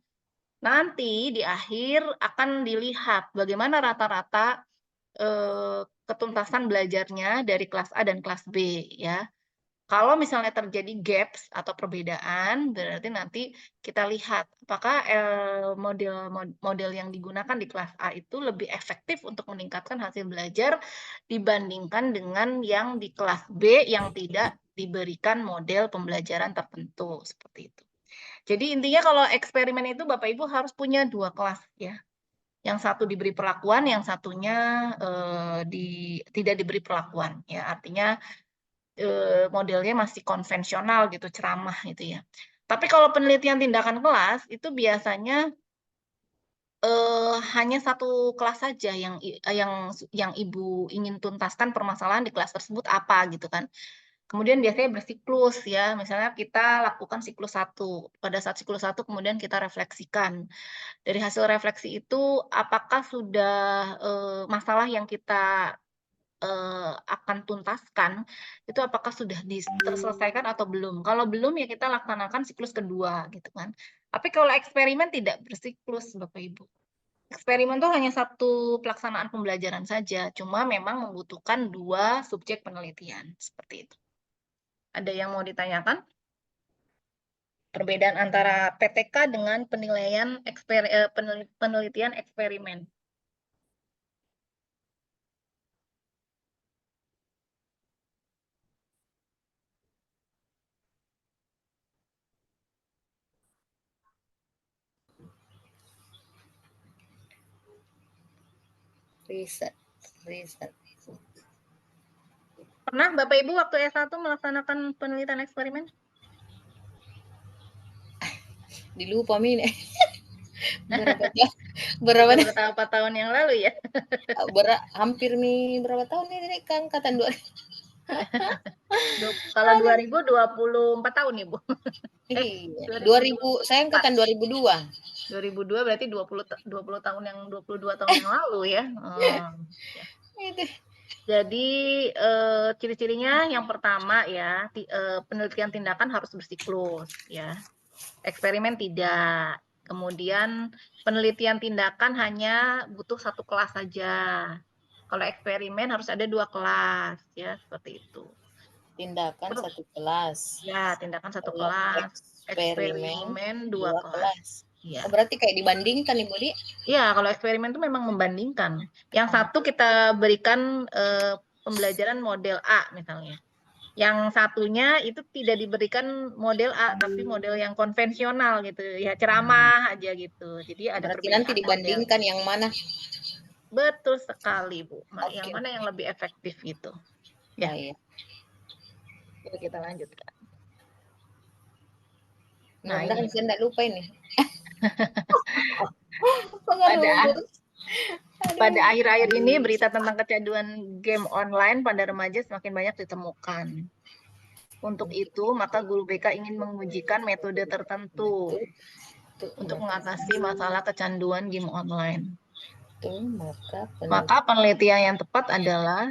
Nanti di akhir akan dilihat bagaimana rata-rata ketuntasan belajarnya dari kelas A dan kelas B ya. Kalau misalnya terjadi gaps atau perbedaan, berarti nanti kita lihat apakah model yang digunakan di kelas A itu lebih efektif untuk meningkatkan hasil belajar dibandingkan dengan yang di kelas B yang tidak diberikan model pembelajaran tertentu seperti itu. Jadi intinya kalau eksperimen itu Bapak Ibu harus punya 2 kelas ya. Yang satu diberi perlakuan, yang satunya tidak diberi perlakuan ya. Artinya modelnya masih konvensional gitu, ceramah gitu ya. Tapi kalau penelitian tindakan kelas itu biasanya hanya satu kelas saja yang Ibu ingin tuntaskan permasalahan di kelas tersebut apa gitu kan. Kemudian biasanya bersiklus ya, misalnya kita lakukan siklus 1. Pada saat siklus 1 kemudian kita refleksikan. Dari hasil refleksi itu apakah sudah masalah yang kita akan tuntaskan, itu apakah sudah terselesaikan atau belum. Kalau belum ya kita laksanakan siklus kedua gitu kan. Tapi kalau eksperimen tidak bersiklus Bapak Ibu. Eksperimen itu hanya satu pelaksanaan pembelajaran saja, cuma memang membutuhkan 2 subjek penelitian, seperti itu. Ada yang mau ditanyakan? Perbedaan antara PTK dengan penilaian penelitian eksperimen. Riset. Pernah Bapak Ibu waktu S1 melaksanakan penelitian eksperimen? Dilupa Min. Berapa tahun yang lalu ya? Hampir nih berapa tahun ini kan angkatan 2. Kalau 2024 tahun Ibu. Iya. 2000 saya angkatan 2002. 2002 berarti 20 tahun yang 22 tahun yang lalu ya. Ya. Jadi ciri-cirinya yang pertama ya penelitian tindakan harus bersiklus ya. Eksperimen tidak. Kemudian penelitian tindakan hanya butuh satu kelas saja. Kalau eksperimen harus ada 2 kelas ya seperti itu. Tindakan satu kelas. Ya, tindakan satu kelas. Eksperimen 2 kelas. Ya. Oh, berarti kayak dibandingkan Ibu Di? Iya, kalau eksperimen itu memang membandingkan. Yang satu kita berikan pembelajaran model A misalnya. Yang satunya itu tidak diberikan model A, tapi model yang konvensional gitu. Ya, ceramah aja gitu. Jadi ada Berarti perbedaan nanti dibandingkan model. yang mana? Betul sekali, Bu. Okay. Yang mana yang lebih efektif gitu. Ya. Iya. Jadi kita lanjutkan. Nah, ini saya enggak lupa ini. Pada akhir-akhir ini berita tentang kecanduan game online pada remaja semakin banyak ditemukan. Untuk itu, maka guru BK ingin mengujikan metode tertentu untuk mengatasi masalah kecanduan game online. Maka penelitian yang tepat adalah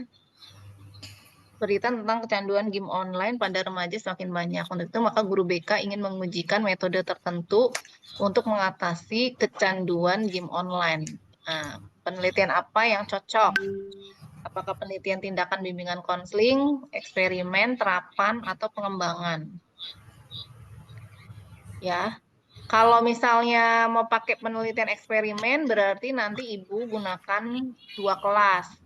berita tentang kecanduan game online pada remaja semakin banyak. Untuk itu, maka guru BK ingin mengujikan metode tertentu untuk mengatasi kecanduan game online. Nah, penelitian apa yang cocok? Apakah penelitian tindakan bimbingan konseling, eksperimen, terapan, atau pengembangan? Ya, kalau misalnya mau pakai penelitian eksperimen, berarti nanti Ibu gunakan 2 kelas.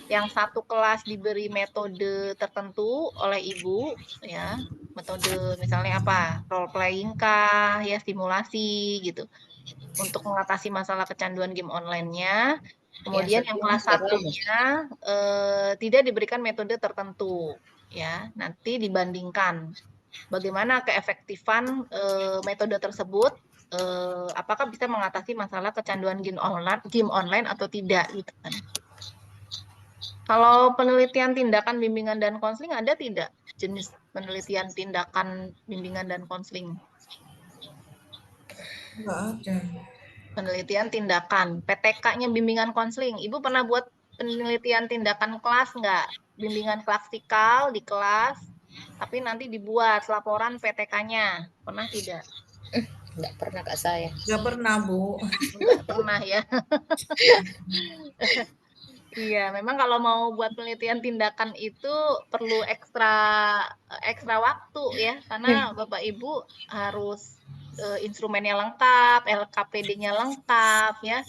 Yang satu kelas diberi metode tertentu oleh Ibu, ya, metode misalnya apa? Role playing kah, ya, simulasi gitu. Untuk mengatasi masalah kecanduan game online-nya. Kemudian yang kelas satunya tidak diberikan metode tertentu, ya. Nanti dibandingkan bagaimana keefektifan metode tersebut, apakah bisa mengatasi masalah kecanduan game online atau tidak, gitu kan. Kalau penelitian tindakan bimbingan dan konseling ada tidak jenis penelitian tindakan bimbingan dan konseling? Enggak ada. penelitian tindakan. PTK-nya bimbingan konseling. Ibu pernah buat penelitian tindakan kelas nggak? Bimbingan klastikal di kelas, tapi nanti dibuat laporan PTK-nya. Pernah tidak? Enggak pernah Kak saya. Nggak pernah, Bu. Nggak pernah ya. Iya, memang kalau mau buat penelitian tindakan itu perlu ekstra waktu ya, karena Bapak Ibu harus instrumennya lengkap, LKPD-nya lengkap ya.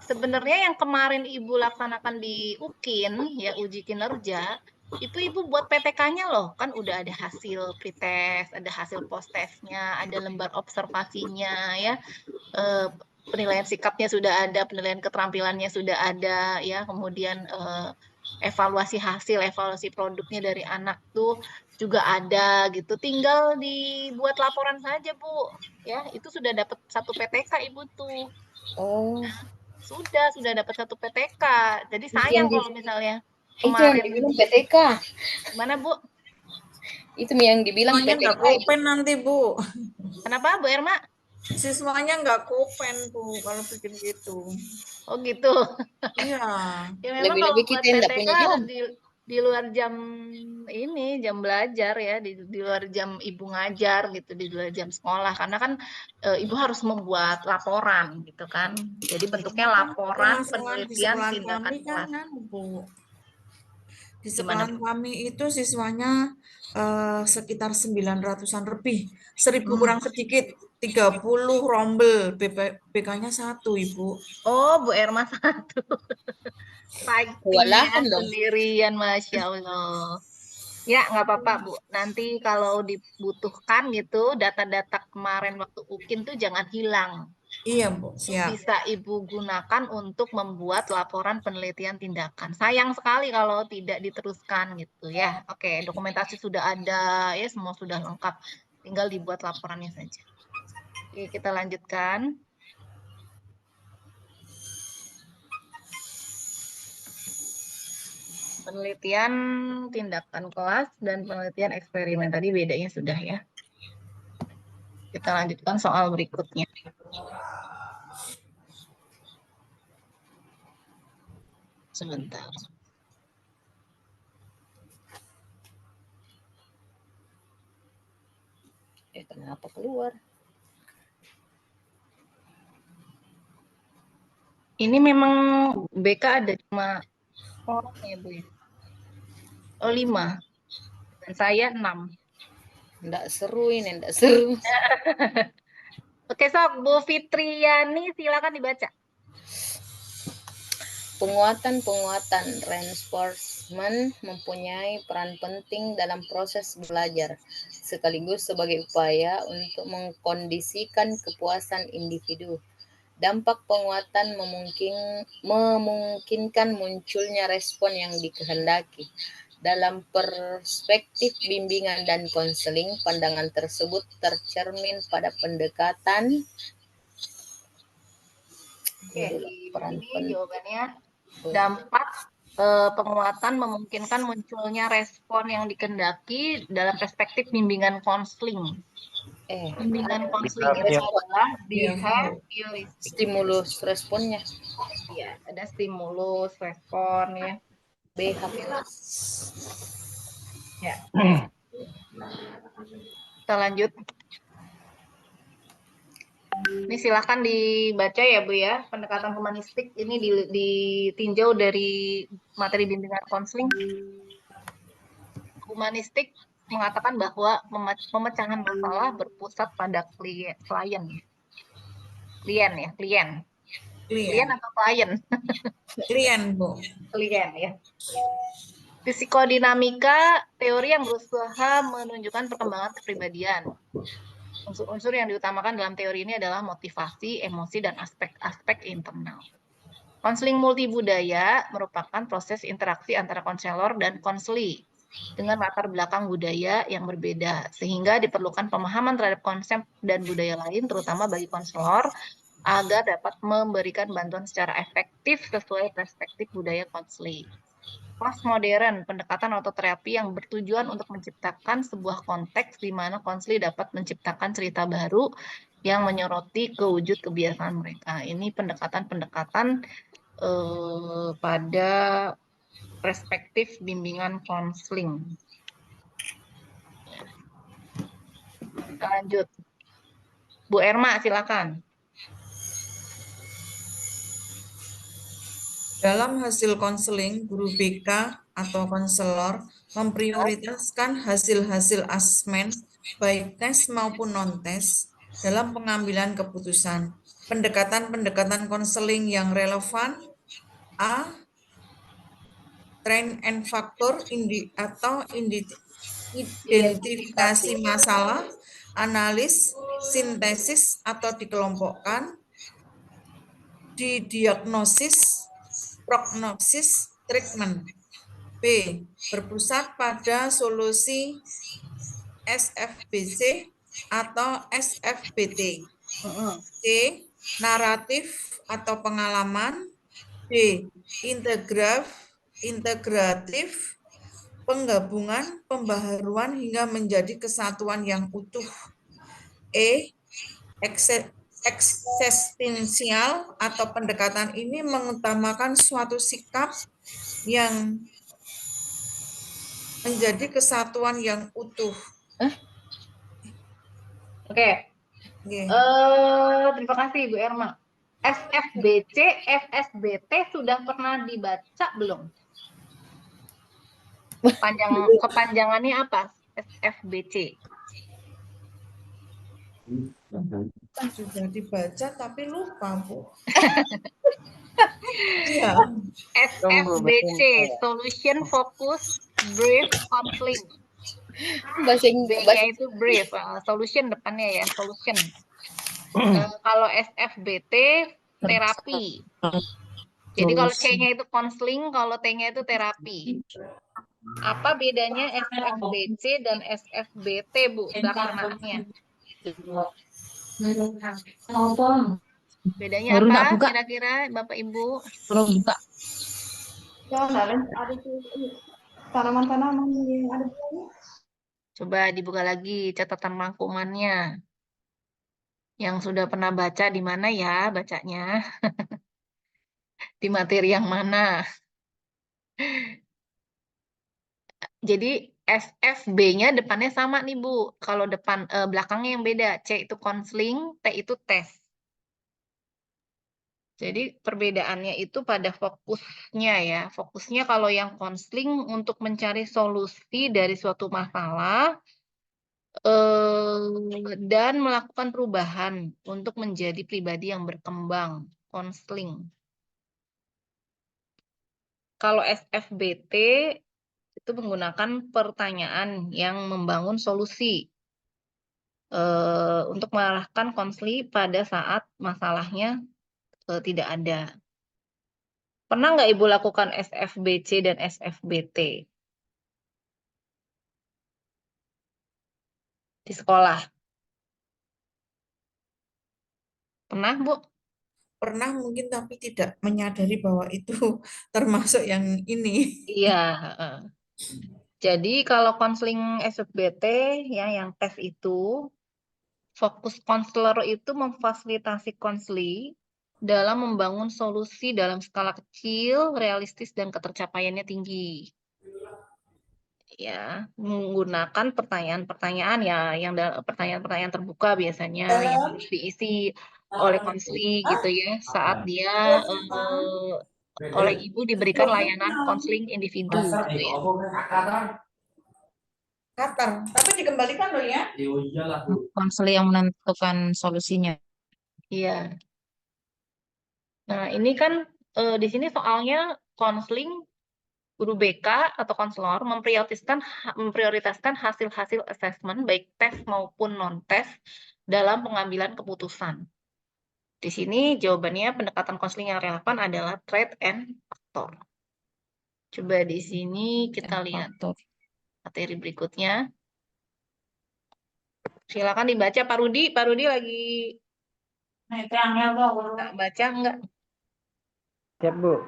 Sebenarnya yang kemarin Ibu laksanakan di UKIN ya, uji kinerja, itu Ibu buat PTK-nya loh, kan udah ada hasil pretest, ada hasil post-testnya, ada lembar observasinya ya. Penilaian sikapnya sudah ada, penilaian keterampilannya sudah ada, ya. Kemudian evaluasi hasil, evaluasi produknya dari anak tuh juga ada gitu. Tinggal dibuat laporan saja, Bu. Ya, itu sudah dapat 1 PTK Ibu tuh. Oh, Sudah dapat 1 PTK. Jadi itu sayang yang kalau misalnya itu yang kemarin dibilang PTK. gimana, Bu? Itu yang dibilang Siswanya nggak PTK. kopen nanti, Bu. Kenapa, Bu Erma? Siswanya nggak kopen, Bu, kalau bikin gitu. Oh, gitu. Iya. Ya memang kalau Lebih-lebih buat kita yang nggak PTK punya harus job. di luar jam ini, jam belajar ya, di luar jam Ibu ngajar gitu, di luar jam sekolah. Karena kan Ibu harus membuat laporan gitu kan. Jadi bentuknya Kan laporan permasalahan di penelitian sekolahan tindakan kami kan, kelas. Bu. Di Gimana, sekolahan Bu? kami itu siswanya sekitar 900-an lebih. 1000 Hmm. kurang sedikit. 30 rombel, BK-nya 1, Ibu. Oh, Bu Erma 1. Fighting-nya Kewalahan dong. sendirian, Masya Allah. Ya, nggak apa-apa, Bu. Nanti kalau dibutuhkan gitu, data-data kemarin waktu UKIN tuh jangan hilang. Iya, Bu, siap. Bisa Ibu gunakan untuk membuat laporan penelitian tindakan. Sayang sekali kalau tidak diteruskan gitu ya. Oke, dokumentasi sudah ada, ya semua sudah lengkap. Tinggal dibuat laporannya saja. Oke, kita lanjutkan. Penelitian tindakan kelas dan penelitian eksperimen. Tadi bedanya sudah ya. Kita lanjutkan soal berikutnya. Sebentar. Kenapa keluar? Ini memang BK ada cuma orang ya, Bu ya? Oh, 5. Dan saya 6. Nggak seru ini, nggak seru. Oke, sok Bu Fitriani, silakan dibaca. Penguatan reinforcement mempunyai peran penting dalam proses belajar, sekaligus sebagai upaya untuk mengkondisikan kepuasan individu. Dampak penguatan memungkinkan munculnya respon yang dikehendaki. Dalam perspektif bimbingan dan konseling, pandangan tersebut tercermin pada pendekatan. Oke, Peran ini jawabannya. Dampak penguatan memungkinkan munculnya respon yang dikehendaki dalam perspektif bimbingan konseling. Bimbingan konseling itu adalah behavioristik. Stimulus responnya. Ya, ada stimulus, respon ya. Behavioris. Ya. Kita lanjut. Ini silahkan dibaca ya, Bu ya. Pendekatan humanistik ini ditinjau dari materi bimbingan konseling. Humanistik mengatakan bahwa pemecahan masalah berpusat pada klien atau klien? Klien, Bu. Klien ya. Psikodinamika, teori yang berusaha menunjukkan perkembangan kepribadian. Unsur-unsur yang diutamakan dalam teori ini adalah motivasi, emosi, dan aspek-aspek internal. Konseling multibudaya merupakan proses interaksi antara konselor dan konseli dengan latar belakang budaya yang berbeda, sehingga diperlukan pemahaman terhadap konsep dan budaya lain, terutama bagi konselor, agar dapat memberikan bantuan secara efektif sesuai perspektif budaya konseli. Postmodern, pendekatan autoterapi yang bertujuan untuk menciptakan sebuah konteks di mana konseli dapat menciptakan cerita baru yang menyoroti ke wujud kebiasaan mereka. Ini pendekatan-pendekatan pada perspektif bimbingan konseling. Kita lanjut. Bu Erma, silakan. Dalam hasil konseling, guru BK atau konselor memprioritaskan hasil-hasil asesmen, baik tes maupun non-tes, dalam pengambilan keputusan. Pendekatan-pendekatan konseling yang relevan, A. Train and factor atau identifikasi masalah, analis, sintesis atau dikelompokkan, didiagnosis, prognosis, treatment. B. Berpusat pada solusi SFBC atau SFBT. C. Naratif atau pengalaman. D. Integratif, penggabungan, pembaharuan hingga menjadi kesatuan yang utuh. E. Eksistensial atau pendekatan ini mengutamakan suatu sikap yang menjadi kesatuan yang utuh. Oke. Oke. Terima kasih Bu Erma. SFBC, FSBT sudah pernah dibaca belum? Kepanjangannya apa? SFBC. Sudah dibaca tapi lupa, Bu. Iya. SFBC, Solution Focus Brief Counseling. Bahasa B-nya itu brief, solution depannya ya, solution. Kalau SFBT, terapi. Jadi kalau C-nya itu counseling, kalau T-nya itu terapi. Apa bedanya SFBC dan SFBT, Bu, pelaksanaannya? Bedanya apa kira-kira, Bapak Ibu? Tanaman-tanaman yang ada di sini. Coba dibuka lagi catatan rangkumannya. Yang sudah pernah baca di mana ya bacanya? Di materi yang mana? Jadi SFB-nya depannya sama nih Bu. Kalau depan belakangnya yang beda. C itu konseling, T itu tes. Jadi perbedaannya itu pada fokusnya ya. Fokusnya kalau yang konseling untuk mencari solusi dari suatu masalah dan melakukan perubahan untuk menjadi pribadi yang berkembang. Konseling. Kalau SFBT itu menggunakan pertanyaan yang membangun solusi untuk mengarahkan konseling pada saat masalahnya tidak ada. Pernah nggak Ibu lakukan SFBC dan SFBT di sekolah? Pernah, Bu? Pernah mungkin tapi tidak menyadari bahwa itu termasuk yang ini. Iya. Jadi kalau konseling SFBT ya yang tes itu, fokus konselor itu memfasilitasi konseling dalam membangun solusi dalam skala kecil, realistis, dan ketercapaiannya tinggi. Ya, menggunakan pertanyaan-pertanyaan ya, yang pertanyaan-pertanyaan terbuka biasanya yang harus diisi oleh konseling gitu ya, saat dia oleh ibu diberikan layanan konseling individu gitu ya. Katar, tapi dikembalikan loh ya. Konselor yang menentukan solusinya. Iya. Nah, ini kan di sini soalnya konseling guru BK atau konselor memprioritaskan hasil-hasil asesmen baik tes maupun non-tes dalam pengambilan keputusan. Di sini jawabannya pendekatan konseling yang relevan adalah trait and factor. Coba di sini kita lihat materi berikutnya. Silakan dibaca Pak Rudi. Pak Rudi lagi baca enggak? Siap, Bu.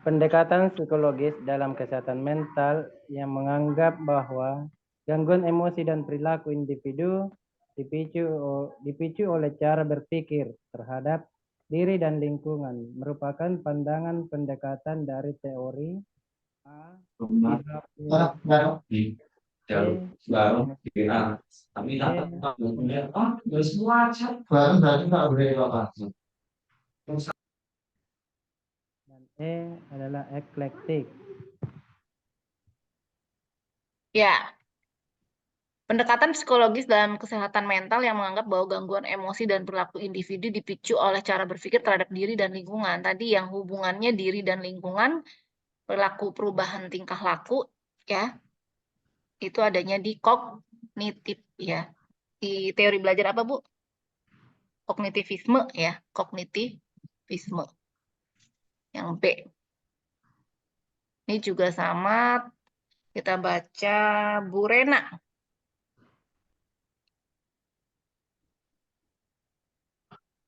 Pendekatan psikologis dalam kesehatan mental yang menganggap bahwa gangguan emosi dan perilaku individu dipicu oleh cara berpikir terhadap diri dan lingkungan, merupakan pandangan pendekatan dari teori A. Dan E adalah eklektik. Ya, pendekatan psikologis dalam kesehatan mental yang menganggap bahwa gangguan emosi dan perilaku individu dipicu oleh cara berpikir terhadap diri dan lingkungan. Tadi yang hubungannya diri dan lingkungan, perilaku perubahan tingkah laku, ya, itu adanya di kognitif, ya. Di teori belajar apa, Bu? Kognitivisme, ya, kognitivisme. Yang B. Ini juga sama, kita baca Bu Rena.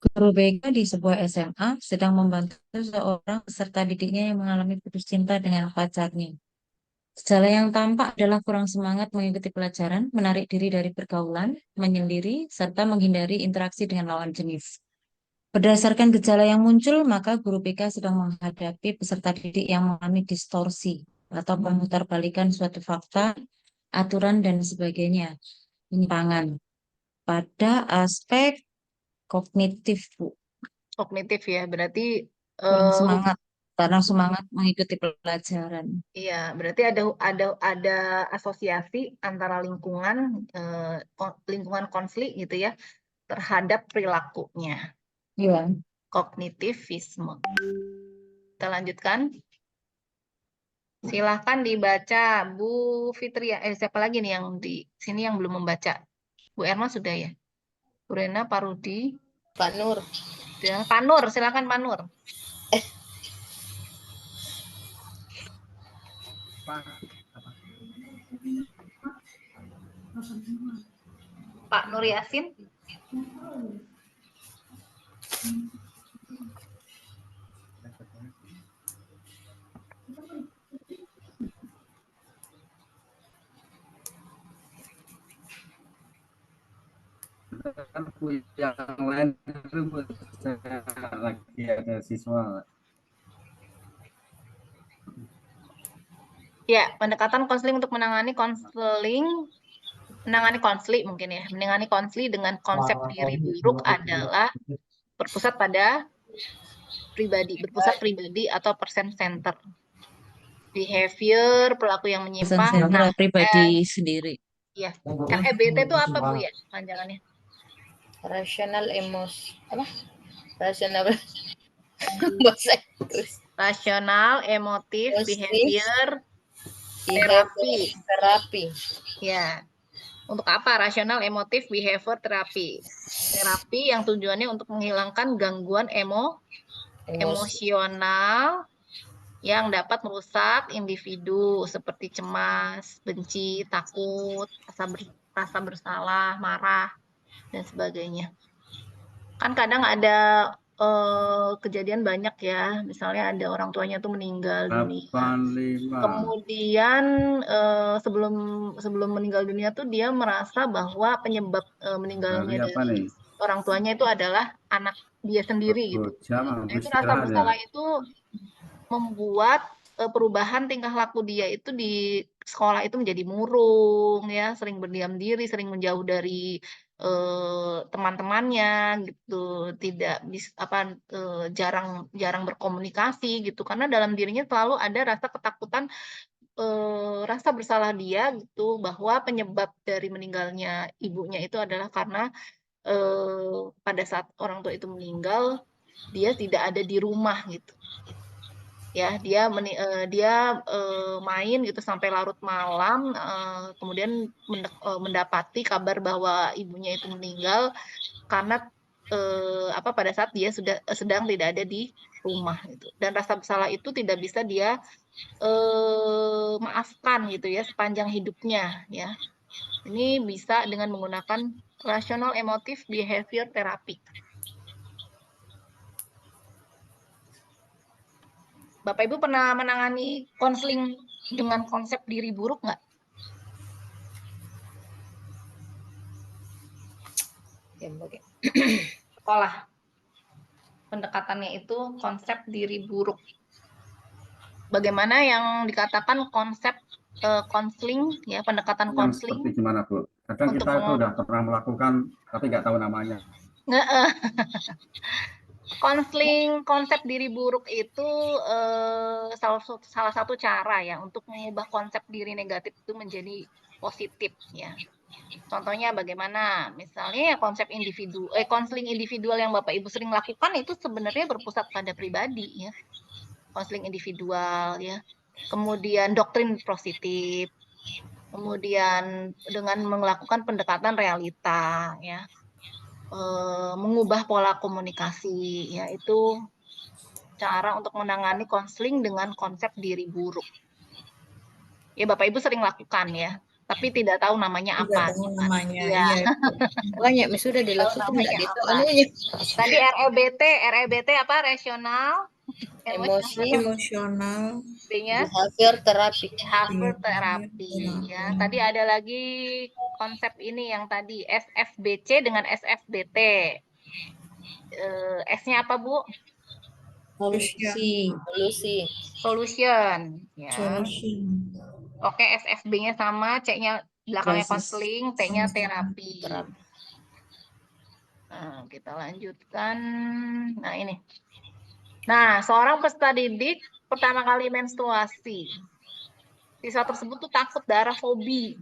Guru BK di sebuah SMA sedang membantu seorang peserta didiknya yang mengalami putus cinta dengan pacarnya. Gejala yang tampak adalah kurang semangat mengikuti pelajaran, menarik diri dari pergaulan, menyendiri, serta menghindari interaksi dengan lawan jenis. Berdasarkan gejala yang muncul, maka guru BK sedang menghadapi peserta didik yang mengalami distorsi atau pemutarbalikan suatu fakta, aturan, dan sebagainya. Penyimpangan pada aspek kognitif, Bu. Kognitif, ya, berarti Kurang semangat karena semangat mengikuti pelajaran. iya, berarti ada asosiasi antara lingkungan konflik gitu ya terhadap perilakunya. Iya. Kognitivisme. Kita lanjutkan. Silahkan dibaca, Bu Fitria. Siapa lagi nih yang di sini yang belum membaca? Bu Erma sudah, ya? Bu Rena, Pak Rudi, Pak Nur. Pak Nur, silakan Pak Nur. Pak Nur Yasin. Yang lain itu lagi ada siswa. Ya, pendekatan konseling untuk menangani konflik mungkin ya. Menangani konflik dengan konsep diri buruk adalah berpusat pribadi atau person center. Behavior, pelaku yang menyimpang. Nah, pribadi sendiri. Ya, kan EBT itu apa, Bu, ya? Panjangannya. Rasional emosi. Apa? Rasional bahasa Inggris. Rasional, emotif, behavior, terapi. Ya. Untuk apa? Rasional, emotif, behavior, terapi. Terapi yang tujuannya untuk menghilangkan gangguan emosional yang dapat merusak individu seperti cemas, benci, takut, rasa bersalah, marah, dan sebagainya. Kan kadang ada kejadian banyak ya, misalnya ada orang tuanya tuh meninggal dunia. Kemudian sebelum meninggal dunia tuh dia merasa bahwa penyebab meninggalnya dari orang tuanya itu adalah anak dia sendiri gitu. Nah, itu rasa bersalah itu membuat perubahan tingkah laku dia itu di sekolah itu menjadi murung ya, sering berdiam diri, sering menjauh dari teman-temannya gitu, tidak jarang berkomunikasi gitu, karena dalam dirinya selalu ada rasa ketakutan, rasa bersalah dia gitu, bahwa penyebab dari meninggalnya ibunya itu adalah karena pada saat orang tua itu meninggal dia tidak ada di rumah gitu. Ya, dia main gitu sampai larut malam, kemudian mendapati kabar bahwa ibunya itu meninggal karena pada saat dia sedang tidak ada di rumah gitu. Dan rasa bersalah itu tidak bisa dia maafkan gitu ya sepanjang hidupnya ya. Ini bisa dengan menggunakan rasional emotif behavior therapy. Bapak Ibu pernah menangani konseling dengan konsep diri buruk nggak? Sekolah. Pendekatannya itu konsep diri buruk. Bagaimana yang dikatakan konsep konseling, ya, pendekatan Yang konseling seperti gimana, Bu? Kadang untuk kita itu udah pernah melakukan, tapi nggak tahu namanya. konseling konsep diri buruk itu salah satu cara ya untuk mengubah konsep diri negatif itu menjadi positif ya. Contohnya bagaimana? Misalnya ya konsep konseling individual yang Bapak Ibu sering lakukan itu sebenarnya berpusat pada pribadi ya. Konseling individual ya. Kemudian doktrin positif. Kemudian dengan melakukan pendekatan realita ya. Mengubah pola komunikasi ya, itu cara untuk menangani konseling dengan konsep diri buruk. Ya Bapak Ibu sering lakukan ya, tapi tidak tahu namanya Tidak apa. tahu namanya. Iya. Iya. Banyak sudah dilakukan namanya enggak gitu apa. anunya. Tadi REBT apa? Rasional, Emosi, Emosional, B-nya behavior terapi. behavior terapi ya. Tadi ada lagi konsep ini yang tadi SFBC dengan SFBT. S-nya apa, Bu? Solusi. Solution ya. solution. Oke, SFB-nya sama, C-nya belakangnya Proses. konseling, T-nya terapi. Nah, kita lanjutkan. Nah, ini. Nah, seorang peserta didik pertama kali menstruasi. Siswa tersebut tuh takut darah, fobi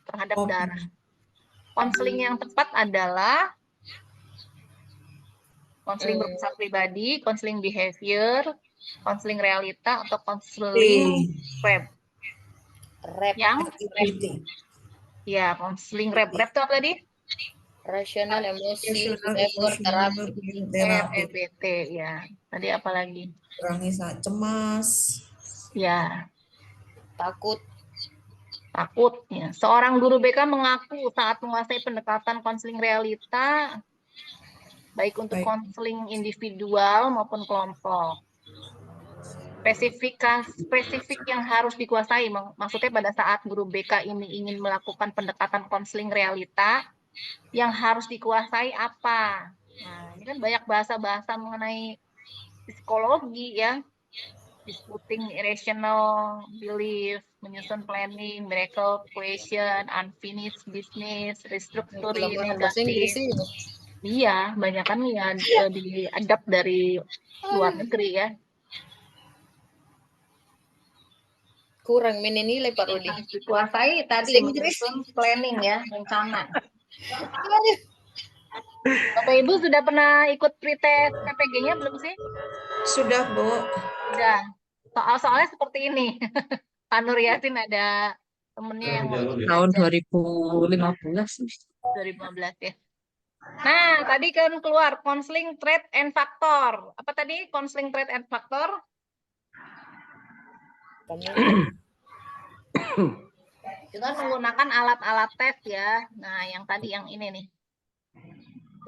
terhadap Fobi. darah. Konseling yang tepat adalah konseling berpusat pribadi, konseling behavior, konseling realita, atau konseling rep. Yang ya, konseling rep itu apa tadi? Rasional, emosi, Rasional, behavior terapi. terapi. REBT ya. Tadi apa lagi? Kurangi saat cemas. Ya, Takut. ya. Seorang guru BK mengaku saat menguasai pendekatan konseling realita baik untuk konseling individual maupun kelompok. Spesifik yang harus dikuasai, maksudnya pada saat guru BK ini ingin melakukan pendekatan konseling realita, yang harus dikuasai apa? Nah, ini kan banyak bahasa-bahasa mengenai psikologi ya, disputing irrational belief, menyusun planning, miracle equation, unfinished business, restructuring negatif. Iya, banyak kan ya diadapt dari luar negeri ya. Kurang menilai Pak Rudi. Dikuasai tadi menyusun planning ya, rencana. Bapak Ibu sudah pernah ikut pretest PPG-nya belum sih? Sudah, Bu. Sudah. Soal-soalnya seperti ini. Pak Nur Yasin ada temennya yang mau ikut Tahun belajar. 2015 ya. Nah, tadi kan keluar counseling trait and factor. Apa tadi counseling trait and factor? Dengan menggunakan alat-alat tes ya. Nah, yang tadi yang ini nih.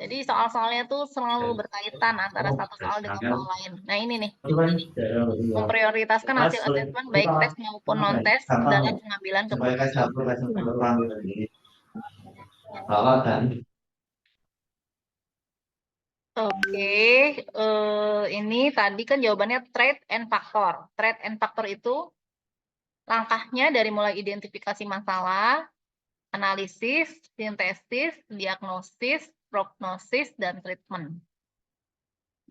Jadi soal-soalnya tuh selalu berkaitan antara satu soal dengan soal lain. Nah, ini nih. Memprioritaskan hasil asesmen baik tes maupun non-tes dalam pengambilan keputusan. Oke, ini tadi kan jawabannya trait and factor. Trait and factor itu langkahnya dari mulai identifikasi masalah, analisis, sintesis, diagnosis, prognosis, dan treatment.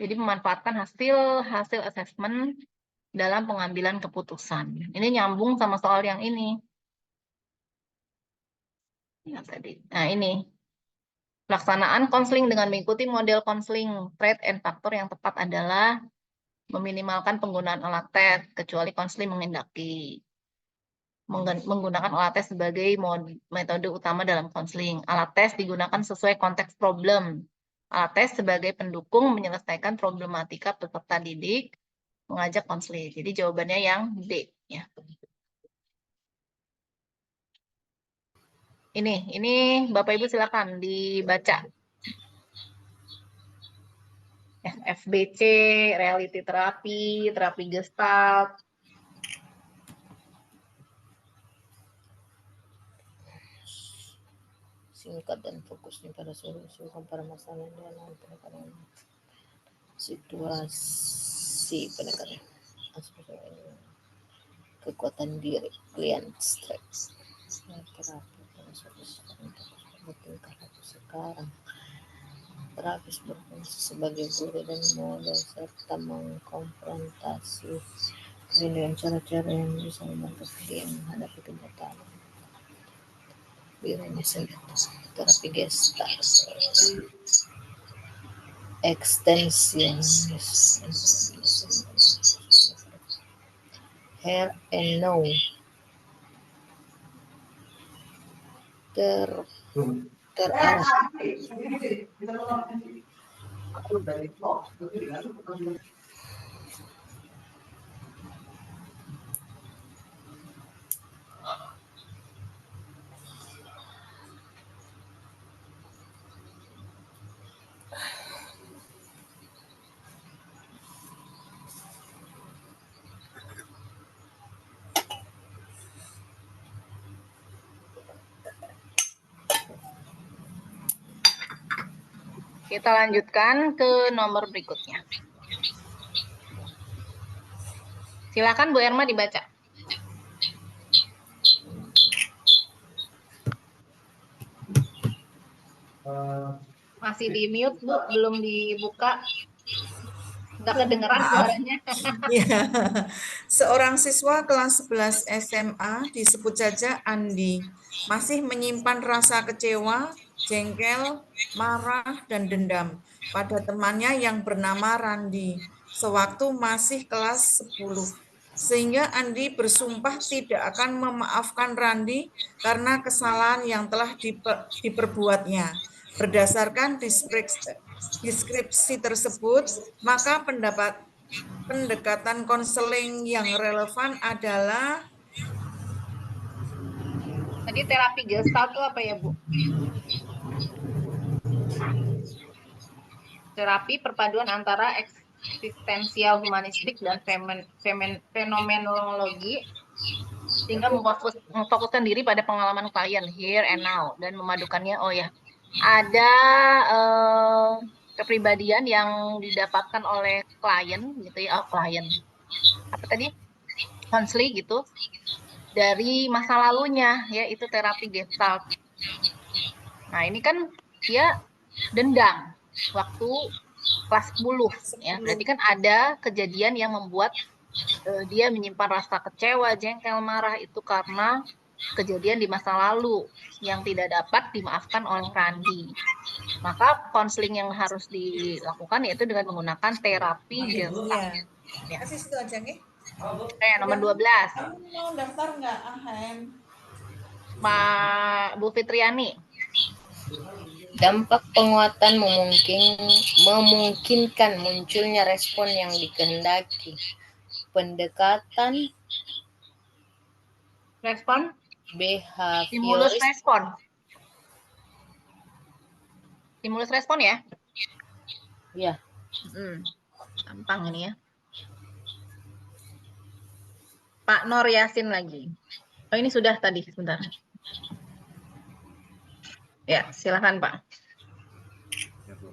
Jadi memanfaatkan hasil asesmen dalam pengambilan keputusan. Ini nyambung sama soal yang ini. Ya, tadi. Nah, ini. Pelaksanaan konseling dengan mengikuti model konseling trait and factor yang tepat adalah meminimalkan penggunaan alat tes, kecuali konseling mengendaki. Menggunakan alat tes sebagai metode utama dalam konseling. Alat tes digunakan sesuai konteks problem. Alat tes sebagai pendukung menyelesaikan problematika peserta didik, mengajak konseling. Jadi jawabannya yang D. Ya. Ini Bapak Ibu silakan dibaca. FBC, reality terapi, terapi gestalt. singkat dan fokusnya pada solusi pada masalah dalam pendekatan situasi pendekatan kekuatan diri klien stres terapi sekarang terapis berfungsi sebagai guru dan model serta mengkonfrontasi dengan cara-cara yang bisa membantu klien menghadapi kenyataan dirinya sendiri. Terapi gestalt extension hair and now terarah Kita lanjutkan ke nomor berikutnya. Silakan Bu Erma dibaca. Masih di mute, Bu, belum dibuka. Nggak kedengeran suaranya. Ya, seorang siswa kelas 11 SMA disebut saja Andi masih menyimpan rasa kecewa, jengkel, marah, dan dendam pada temannya yang bernama Randi sewaktu masih kelas 10. Sehingga Andi bersumpah tidak akan memaafkan Randi karena kesalahan yang telah diperbuatnya. Berdasarkan deskripsi tersebut, maka pendekatan konseling yang relevan adalah Tadi terapi gestalt itu apa ya, Bu? Terapi perpaduan antara eksistensial humanistik dan fenomenologi sehingga memfokuskan diri pada pengalaman klien here and now dan memadukannya. Oh ya, ada kepribadian yang didapatkan oleh klien gitu ya, klien apa tadi, konseling gitu, dari masa lalunya ya, itu terapi gestalt. Nah ini kan dia dendam waktu kelas 10 ya, berarti kan ada kejadian yang membuat dia menyimpan rasa kecewa, jengkel, marah itu karena kejadian di masa lalu yang tidak dapat dimaafkan oleh Randi. Maka konseling yang harus dilakukan yaitu dengan menggunakan terapi gestalt. Ya. Kasih situ aja nih. Nomor 12. Kamu mau daftar nggak, Ahem? Bu Fitriani. dampak penguatan memungkinkan munculnya respon yang dikehendaki. Pendekatan Respon? behavioris Stimulus respon. Stimulus respon ya? ya. Gampang ini ya. Pak Nur Yasin lagi. Oh ini sudah tadi, sebentar. Ya, silakan Pak. Ya, Bu.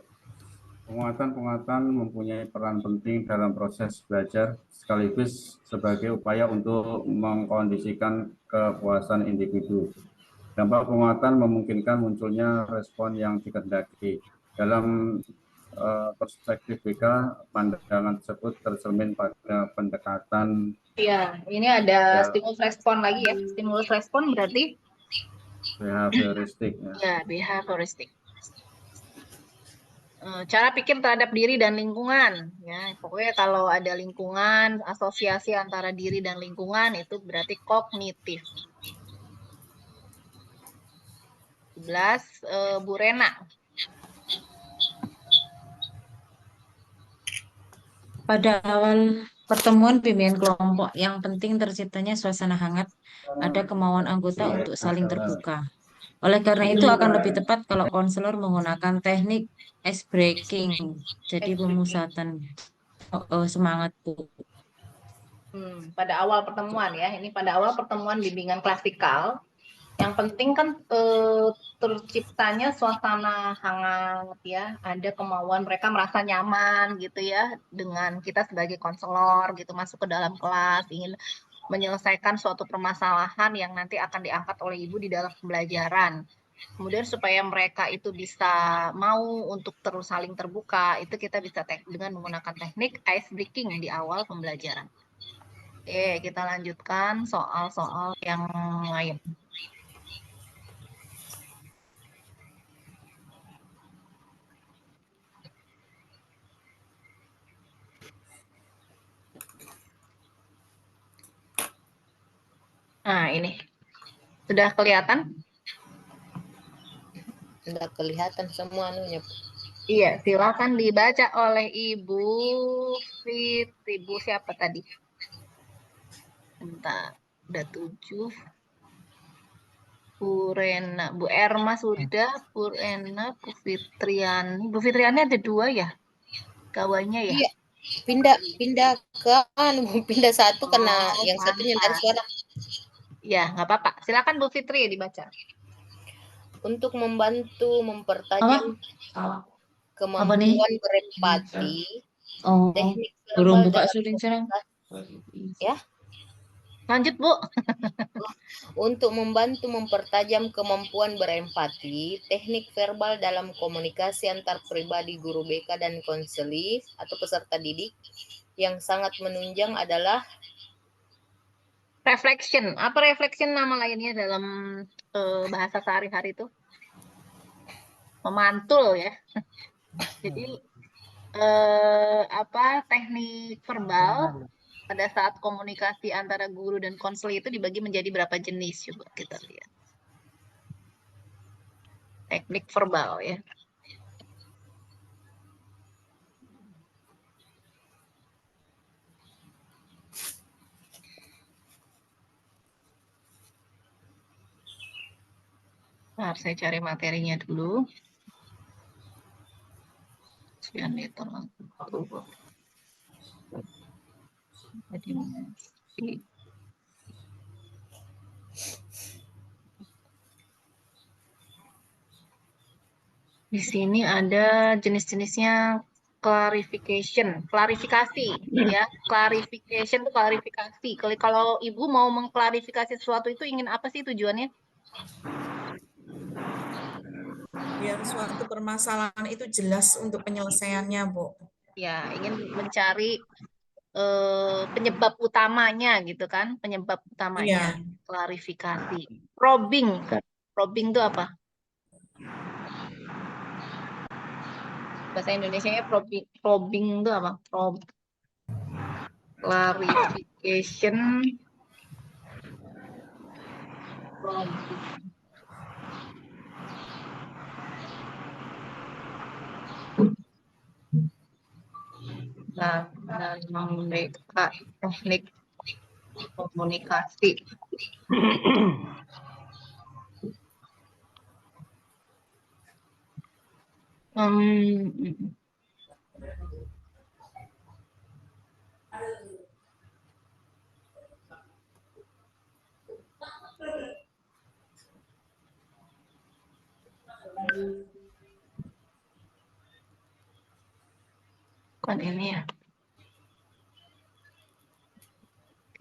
Penguatan mempunyai peran penting dalam proses belajar sekaligus sebagai upaya untuk mengkondisikan kepuasan individu. Dampak penguatan memungkinkan munculnya respon yang dikehendaki. Dalam perspektif BK, pandangan tersebut tercermin pada pendekatan. Iya, ini ada stimulus respon lagi ya. Stimulus respon berarti behavioristik. Ya, behavioristik. Cara pikir terhadap diri dan lingkungan. Ya, pokoknya kalau ada lingkungan, asosiasi antara diri dan lingkungan itu berarti kognitif. 11, Bu Rena. Pada awal pertemuan bimbingan kelompok, yang penting terciptanya suasana hangat, ada kemauan anggota untuk saling terbuka. Oleh karena itu akan lebih tepat kalau konselor menggunakan teknik ice breaking, jadi pemusatan semangat, Bu. Pada awal pertemuan ya, ini pada awal pertemuan bimbingan klasikal, Yang penting kan terciptanya suasana hangat ya, ada kemauan mereka merasa nyaman gitu ya dengan kita sebagai konselor gitu masuk ke dalam kelas, ingin menyelesaikan suatu permasalahan yang nanti akan diangkat oleh ibu di dalam pembelajaran. Kemudian supaya mereka itu bisa mau untuk terus saling terbuka, itu kita bisa dengan menggunakan teknik ice breaking di awal pembelajaran. Oke, kita lanjutkan soal-soal yang lain. Nah, ini. Sudah kelihatan? Sudah kelihatan semua anunya. Iya, silakan dibaca oleh Ibu Ibu siapa tadi? Bentar, udah 7. Purena, Bu Erma sudah, Purena, Bu Fitriani. Bu Fitriani ada 2 ya? Kawannya ya? Iya, pindah ke pindah satu karena yang satunya dari pantas. suara. Ya, nggak apa-apa. Silakan Bu Fitri dibaca. Untuk membantu mempertajam kemampuan berempati, Oh, teknik belum verbal buka dalam syuting sekarang. ya. Lanjut, Bu. Untuk membantu mempertajam kemampuan berempati, teknik verbal dalam komunikasi antar pribadi guru BK dan konselis atau peserta didik yang sangat menunjang adalah Reflection. Apa reflection nama lainnya dalam bahasa sehari-hari itu? Memantul ya. Jadi teknik verbal pada saat komunikasi antara guru dan konselor itu dibagi menjadi berapa jenis? Coba kita lihat. Teknik verbal ya. Nah, saya cari materinya dulu. Di sini ada jenis-jenisnya klarifikasi ya. Clarification itu klarifikasi. Kalau Ibu mau mengklarifikasi sesuatu itu ingin apa sih tujuannya? Biar suatu permasalahan itu jelas untuk penyelesaiannya, Bu. Ya, ingin mencari penyebab utamanya gitu kan, penyebab utamanya. Iya. Klarifikasi. Probing itu apa? Bahasa Indonesianya probing itu apa? Clarification. Probing. Nah, mereka teknik komunikasi. Kan ini ya.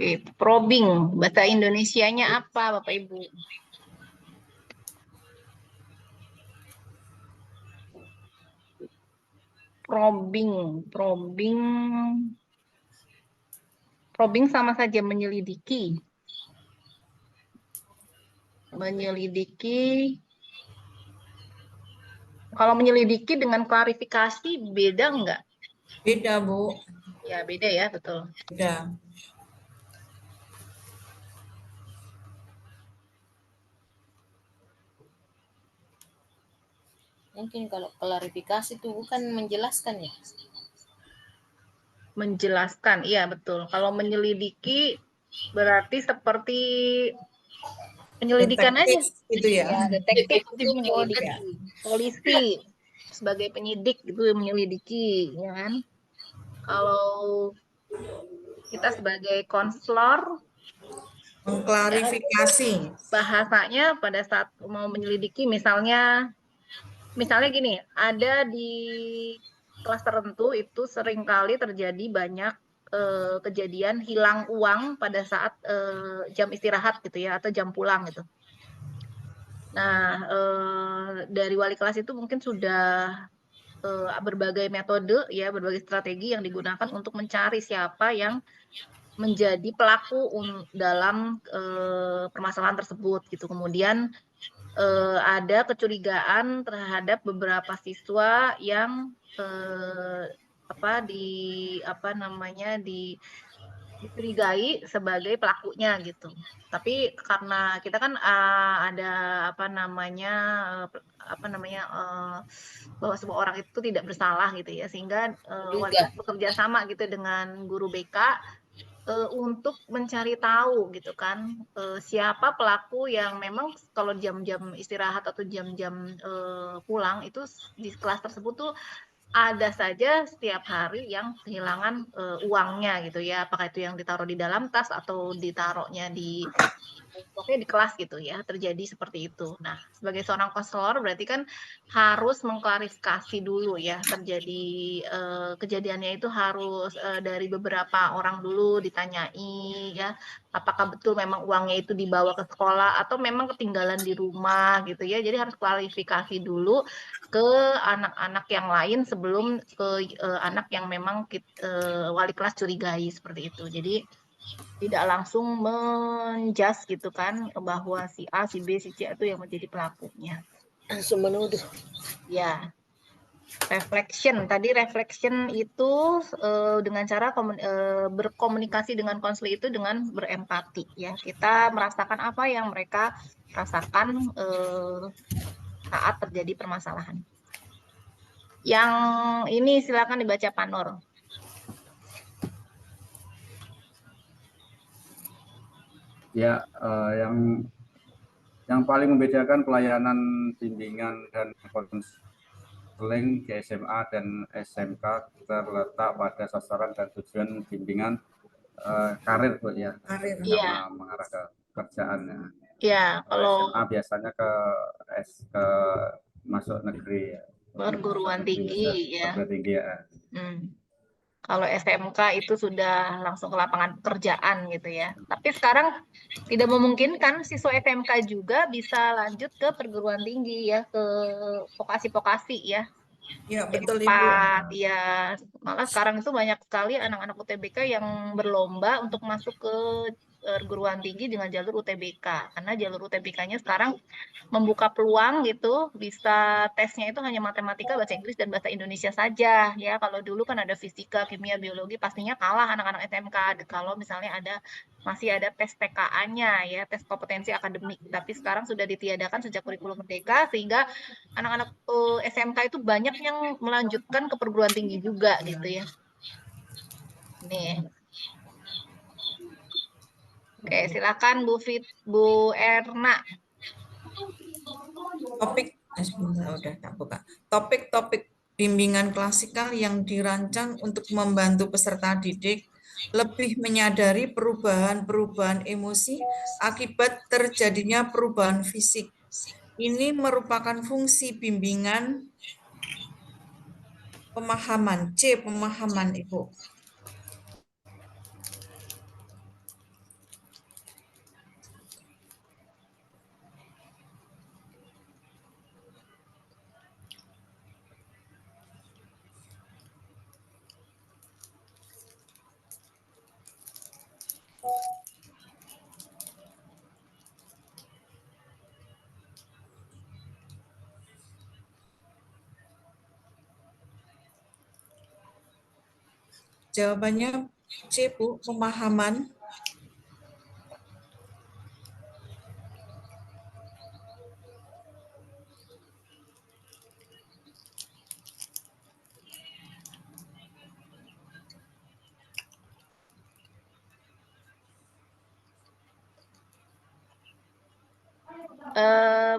Oke, probing. Bahasa Indonesianya apa, Bapak Ibu? Probing sama saja menyelidiki. Kalau menyelidiki dengan klarifikasi beda enggak? Beda, Bu. Ya, beda ya, betul. Beda. mungkin kalau klarifikasi itu bukan menjelaskan ya. Menjelaskan, iya betul. Kalau menyelidiki berarti seperti penyelidikan aja. Gitu ya. Ya, detektif itu menyelidiki. Ya. Polisi sebagai penyidik itu menyelidiki, ya kan? Kalau kita sebagai konselor Mengklarifikasi. Bahasanya pada saat mau menyelidiki, misalnya gini, ada di kelas tertentu itu seringkali terjadi banyak kejadian hilang uang pada saat jam istirahat gitu ya, atau jam pulang gitu. Nah, dari wali kelas itu mungkin sudah berbagai metode ya, berbagai strategi yang digunakan untuk mencari siapa yang menjadi pelaku dalam permasalahan tersebut gitu. Kemudian ada kecurigaan terhadap beberapa siswa yang dicurigai sebagai pelakunya gitu. Tapi karena kita kan ada bahwa semua orang itu tidak bersalah gitu ya, sehingga wali Juga. kelas bekerja sama gitu dengan guru BK untuk mencari tahu gitu kan siapa pelaku yang memang kalau jam-jam istirahat atau jam-jam pulang itu di kelas tersebut tuh ada saja setiap hari yang kehilangan uangnya gitu ya, apakah itu yang ditaruh di dalam tas atau ditaruhnya pokoknya di kelas gitu ya, terjadi seperti itu. Nah, sebagai seorang konselor berarti kan harus mengklarifikasi dulu ya, terjadi kejadiannya itu harus dari beberapa orang dulu ditanyai ya, apakah betul memang uangnya itu dibawa ke sekolah atau memang ketinggalan di rumah gitu ya. Jadi harus klarifikasi dulu ke anak-anak yang lain sebelum ke anak yang memang wali kelas curigai seperti itu. Jadi tidak langsung menjudge gitu kan bahwa si A, si B, si C itu yang menjadi pelakunya. Langsung menuduh. Ya. Reflection. Tadi reflection itu dengan cara berkomunikasi dengan konselor itu dengan berempati ya. Kita merasakan apa yang mereka rasakan saat terjadi permasalahan. Yang ini silakan dibaca Pak Nur. Ya, yang paling membedakan pelayanan bimbingan dan konseling di SMA dan SMK terletak pada sasaran dan tujuan bimbingan karir, Bu ya, Iya. sama mengarah ke kerjaannya. Ya, kalau SMA biasanya ke masuk negeri ya. perguruan tinggi ya. Perguruan tinggi ya. Kalau SMK itu sudah langsung ke lapangan pekerjaan gitu ya. Tapi sekarang tidak memungkinkan siswa SMK juga bisa lanjut ke perguruan tinggi ya, ke vokasi-vokasi ya. Ya, Jadi betul Ibu. ya, malah sekarang itu banyak sekali anak-anak UTBK yang berlomba untuk masuk ke perguruan tinggi dengan jalur UTBK. Karena jalur UTBK-nya sekarang membuka peluang gitu, bisa tesnya itu hanya matematika, bahasa Inggris, dan bahasa Indonesia saja ya. Kalau dulu kan ada fisika, kimia, biologi, pastinya kalah anak-anak SMK kalau misalnya masih ada tes TKA-nya ya, tes kompetensi akademik. Tapi sekarang sudah ditiadakan sejak kurikulum merdeka, sehingga anak-anak SMK itu banyak yang melanjutkan ke perguruan tinggi juga gitu ya. Nih. Oke, silakan Bu Erna. Topik-topik bimbingan klasikal yang dirancang untuk membantu peserta didik lebih menyadari perubahan-perubahan emosi akibat terjadinya perubahan fisik. Ini merupakan fungsi bimbingan pemahaman, pemahaman Ibu. Jawabannya C, Bu, pemahaman.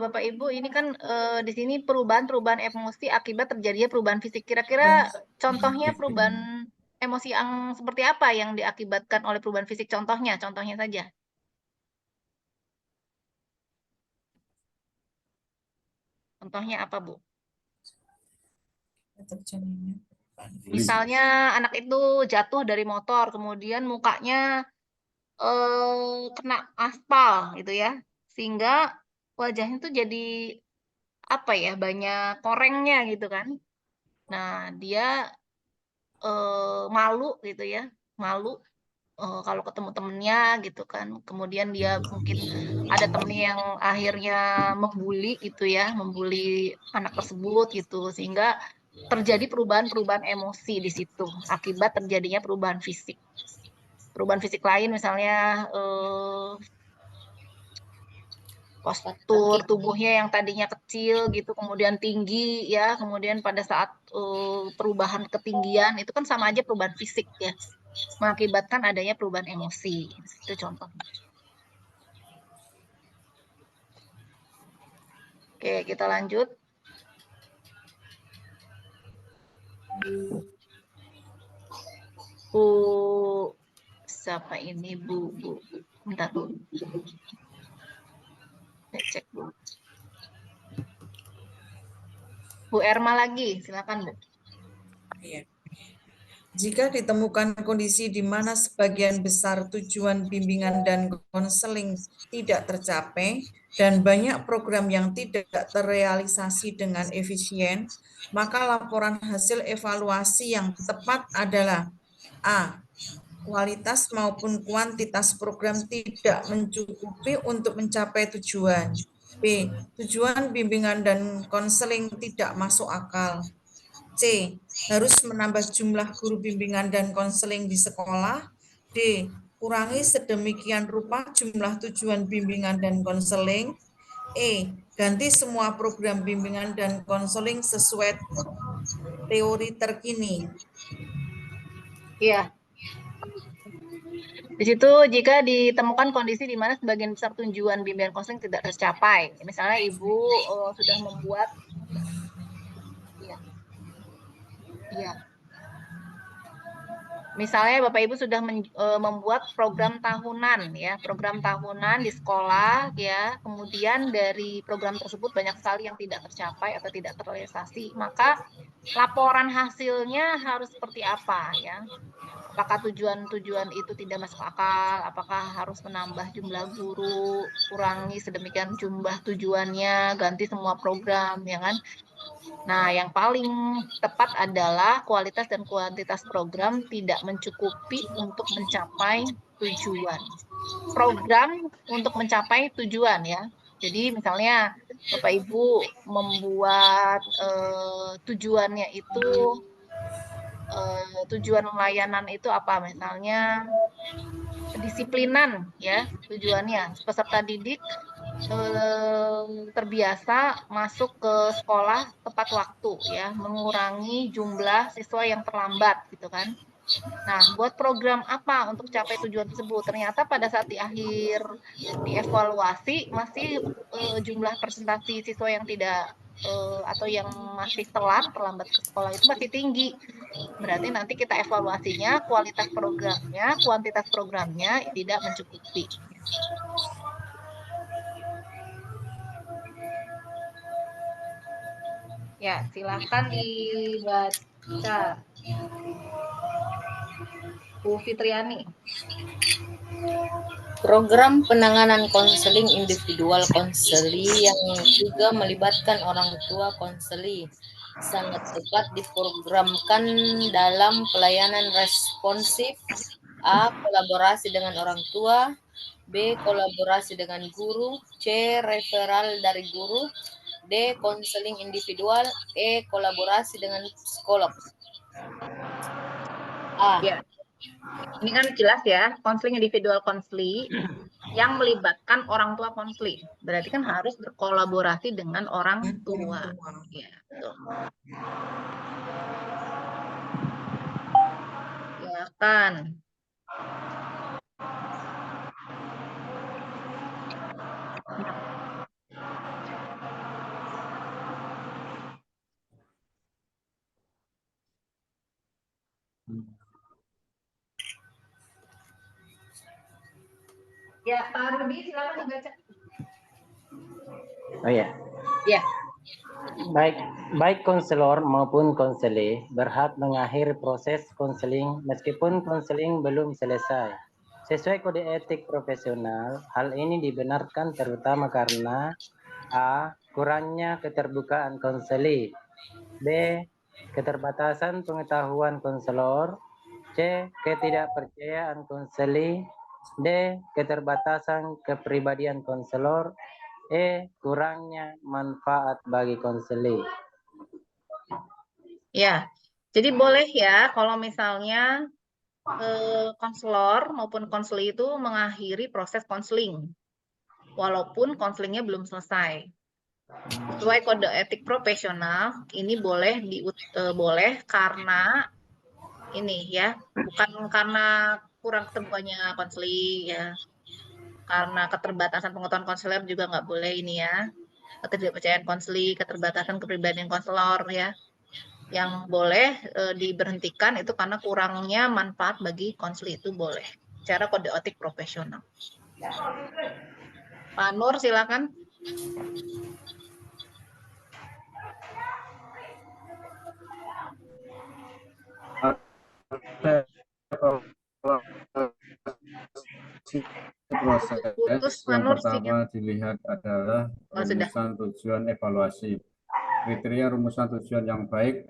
Bapak Ibu, ini kan di sini perubahan emosi akibat terjadinya perubahan fisik. Kira-kira contohnya perubahan emosi yang seperti apa yang diakibatkan oleh perubahan fisik? Contohnya saja. Contohnya apa, Bu? Terjadinya. Misalnya anak itu jatuh dari motor, kemudian mukanya kena aspal gitu ya, sehingga wajahnya tuh jadi apa ya, banyak korengnya gitu kan. Nah, dia malu gitu ya, malu kalau ketemu temennya gitu kan. Kemudian dia mungkin ada temennya yang akhirnya membuli gitu ya, membuli anak tersebut gitu, sehingga terjadi perubahan-perubahan emosi di situ akibat terjadinya perubahan fisik. Perubahan fisik lain misalnya postur tubuhnya yang tadinya kecil gitu kemudian tinggi ya, kemudian pada saat perubahan ketinggian itu kan sama aja perubahan fisik ya, mengakibatkan adanya perubahan emosi. Itu contohnya. Oke, kita lanjut. Bu, siapa ini Bu? Bentar Bu. Saya cek Bu. Bu Erma lagi, silakan Bu. Iya. Jika ditemukan kondisi di mana sebagian besar tujuan bimbingan dan konseling tidak tercapai dan banyak program yang tidak terrealisasi dengan efisien, maka laporan hasil evaluasi yang tepat adalah A. Kualitas maupun kuantitas program tidak mencukupi untuk mencapai tujuan. B. Tujuan bimbingan dan konseling tidak masuk akal. C. Harus menambah jumlah guru bimbingan dan konseling di sekolah. D. Kurangi sedemikian rupa jumlah tujuan bimbingan dan konseling. E. Ganti semua program bimbingan dan konseling sesuai teori terkini. Iya. Di situ jika ditemukan kondisi di mana sebagian besar tujuan bimbingan konseling tidak tercapai. Misalnya Ibu sudah membuat Iya. Misalnya Bapak Ibu sudah membuat program tahunan ya, program tahunan di sekolah ya, kemudian dari program tersebut banyak sekali yang tidak tercapai atau tidak terrealisasi, maka laporan hasilnya harus seperti apa ya? Apakah tujuan-tujuan itu tidak masuk akal? Apakah harus menambah jumlah guru, kurangi sedemikian jumlah tujuannya, ganti semua program ya kan? Nah, yang paling tepat adalah kualitas dan kuantitas program tidak mencukupi untuk mencapai tujuan. Program untuk mencapai tujuan ya. Jadi misalnya Bapak Ibu membuat tujuannya itu tujuan layanan itu apa? Misalnya kedisiplinan ya tujuannya. Peserta didik terbiasa masuk ke sekolah tepat waktu ya, mengurangi jumlah siswa yang terlambat gitu kan. Nah, buat program apa untuk capai tujuan tersebut? Ternyata pada saat di akhir dievaluasi masih jumlah presentasi siswa yang tidak atau yang masih terlambat ke sekolah itu masih tinggi. Berarti nanti kita evaluasinya kualitas programnya, kuantitas programnya tidak mencukupi. Ya, silakan dibaca. Bu Fitriani. Program penanganan konseling individual konseli yang juga melibatkan orang tua konseli sangat tepat diprogramkan dalam pelayanan responsif. A. Kolaborasi dengan orang tua. B. Kolaborasi dengan guru. C. Referral dari guru. D. Konseling individual. E. Kolaborasi dengan psikolog. A. Ya. Ini kan jelas ya, konseling individual konseli yang melibatkan orang tua konseli. Berarti kan harus berkolaborasi dengan orang tua. Ya, betul. Silakan. Ya, Pak Rudi silakan dibaca. Oh ya. Ya. Baik konselor maupun konseli berhak mengakhiri proses konseling meskipun konseling belum selesai. Sesuai kode etik profesional, hal ini dibenarkan terutama karena A. Kurangnya keterbukaan konseli, B. Keterbatasan pengetahuan konselor, C. Ketidakpercayaan konseli, D. Keterbatasan kepribadian konselor, E. Kurangnya manfaat bagi konseli. Ya, jadi boleh ya kalau misalnya konselor maupun konseli itu mengakhiri proses konseling, walaupun konselingnya belum selesai. Sesuai kode etik profesional, ini boleh boleh karena ini ya, bukan karena kurang keterbukaannya konseli ya, karena keterbatasan pengetahuan konselor juga nggak boleh ini ya, ketidakpercayaan konseli, keterbatasan kepribadian konselor ya. Yang boleh diberhentikan itu karena kurangnya manfaat bagi konseli itu boleh. Cara kode etik profesional. Pak Nur silakan. Proses yang pertama dilihat adalah rumusan tujuan evaluasi. Kriteria rumusan tujuan yang baik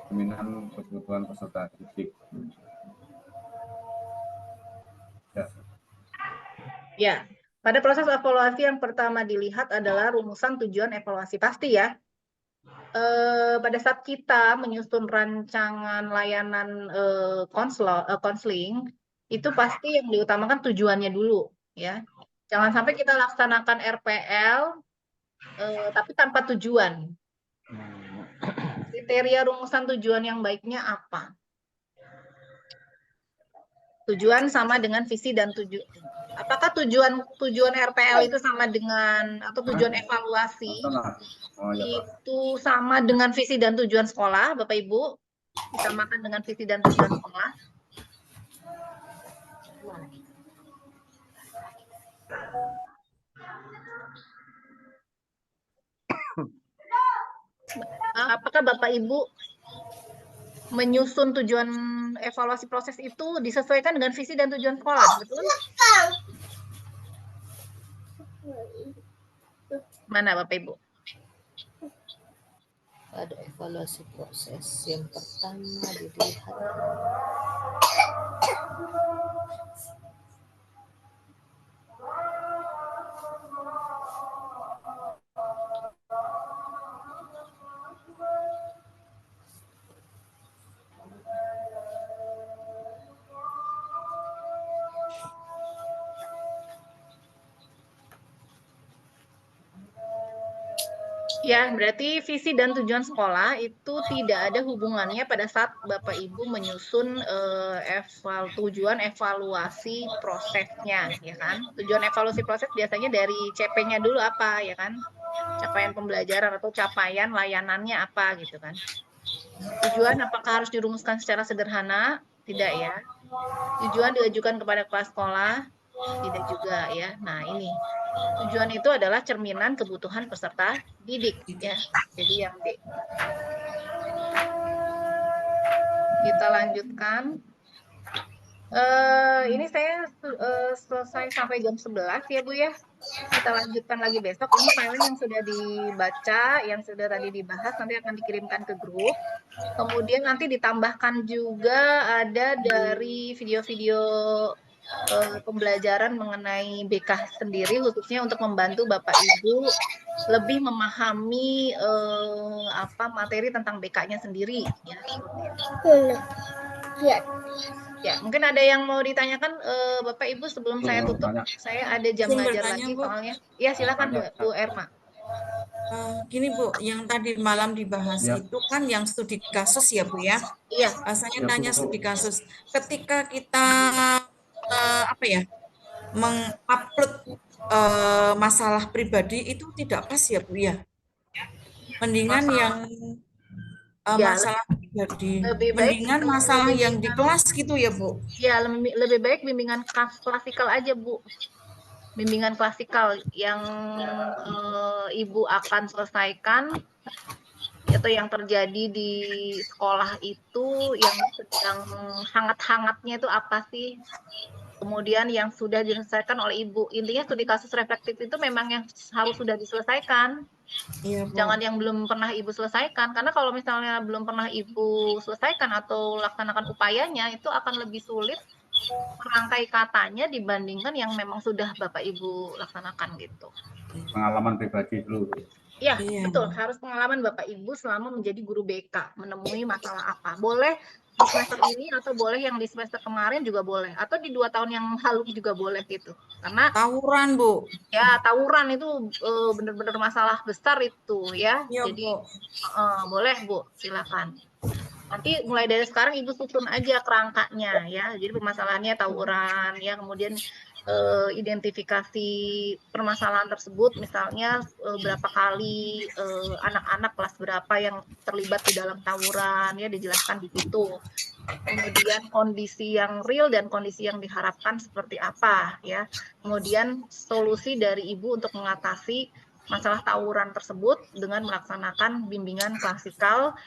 jaminan kebutuhan peserta didik. Ya, pada proses evaluasi yang pertama dilihat adalah rumusan tujuan evaluasi pasti ya. Pada saat kita menyusun rancangan layanan konseling, itu pasti yang diutamakan tujuannya dulu ya. Jangan sampai kita laksanakan RPL tapi tanpa tujuan. Kriteria rumusan tujuan yang baiknya apa? Tujuan sama dengan visi dan tujuan. Apakah tujuan RPL itu sama dengan atau tujuan evaluasi itu sama dengan visi dan tujuan sekolah, Bapak Ibu? Disamakan dengan visi dan tujuan sekolah? Apakah Bapak Ibu menyusun tujuan evaluasi proses itu disesuaikan dengan visi dan tujuan sekolah, betul? Mana Bapak Ibu? Pada evaluasi proses yang pertama dilihat. Ya, berarti visi dan tujuan sekolah itu tidak ada hubungannya pada saat Bapak Ibu menyusun tujuan evaluasi prosesnya, ya kan? Tujuan evaluasi proses biasanya dari CP-nya dulu apa, ya kan? Capaian pembelajaran atau capaian layanannya apa, gitu kan? Tujuan apakah harus dirumuskan secara sederhana? Tidak ya. Tujuan diajukan kepada kepala sekolah? Tidak juga ya. Nah, ini. Tujuan itu adalah cerminan kebutuhan peserta didik ya. Jadi yang D. Kita lanjutkan. Ini saya selesai sampai jam 11 ya Bu ya. Kita lanjutkan lagi besok. Ini file yang sudah dibaca, yang sudah tadi dibahas nanti akan dikirimkan ke grup. Kemudian nanti ditambahkan juga ada dari video-video pembelajaran mengenai BK sendiri, khususnya untuk membantu Bapak Ibu lebih memahami materi tentang BK-nya sendiri ya. Ya, mungkin ada yang mau ditanyakan Bapak Ibu sebelum saya tutup. Saya ada jam ngajar lagi soalnya. Ya, silakan Bu Erma. Gini Bu, yang tadi malam dibahas itu kan yang studi kasus ya Bu ya? Iya. Saya nanya studi kasus. Ketika kita mengupload masalah pribadi itu tidak pas ya Bu ya? Mendingan yang masalah pribadi, mendingan masalah yang di kelas gitu ya Bu? Ya, lebih baik bimbingan klasikal aja Bu. bimbingan klasikal yang Ibu akan selesaikan atau yang terjadi di sekolah itu yang sedang hangat-hangatnya itu apa sih? Kemudian yang sudah diselesaikan oleh Ibu. Intinya studi kasus reflektif itu memang yang harus sudah diselesaikan. Iya, Bu. Jangan yang belum pernah Ibu selesaikan. Karena kalau misalnya belum pernah Ibu selesaikan atau laksanakan upayanya, itu akan lebih sulit merangkai katanya dibandingkan yang memang sudah Bapak Ibu laksanakan gitu. Pengalaman pribadi dulu. Ya, Iya. betul. Harus pengalaman Bapak Ibu selama menjadi guru BK, menemui masalah apa. Boleh di semester ini atau boleh yang di semester kemarin juga boleh. Atau di 2 tahun yang lalu juga boleh gitu. Karena Tawuran, Bu. ya tawuran itu benar-benar masalah besar itu ya. Iya, Jadi Bu. boleh Bu, silakan. Nanti mulai dari sekarang Ibu susun aja kerangkanya ya. Jadi permasalahannya tawuran ya, kemudian identifikasi permasalahan tersebut, misalnya berapa kali anak-anak kelas berapa yang terlibat di dalam tawuran ya, dijelaskan di situ. Kemudian kondisi yang real dan kondisi yang diharapkan seperti apa ya. Kemudian solusi dari Ibu untuk mengatasi masalah tawuran tersebut dengan melaksanakan bimbingan klasikal.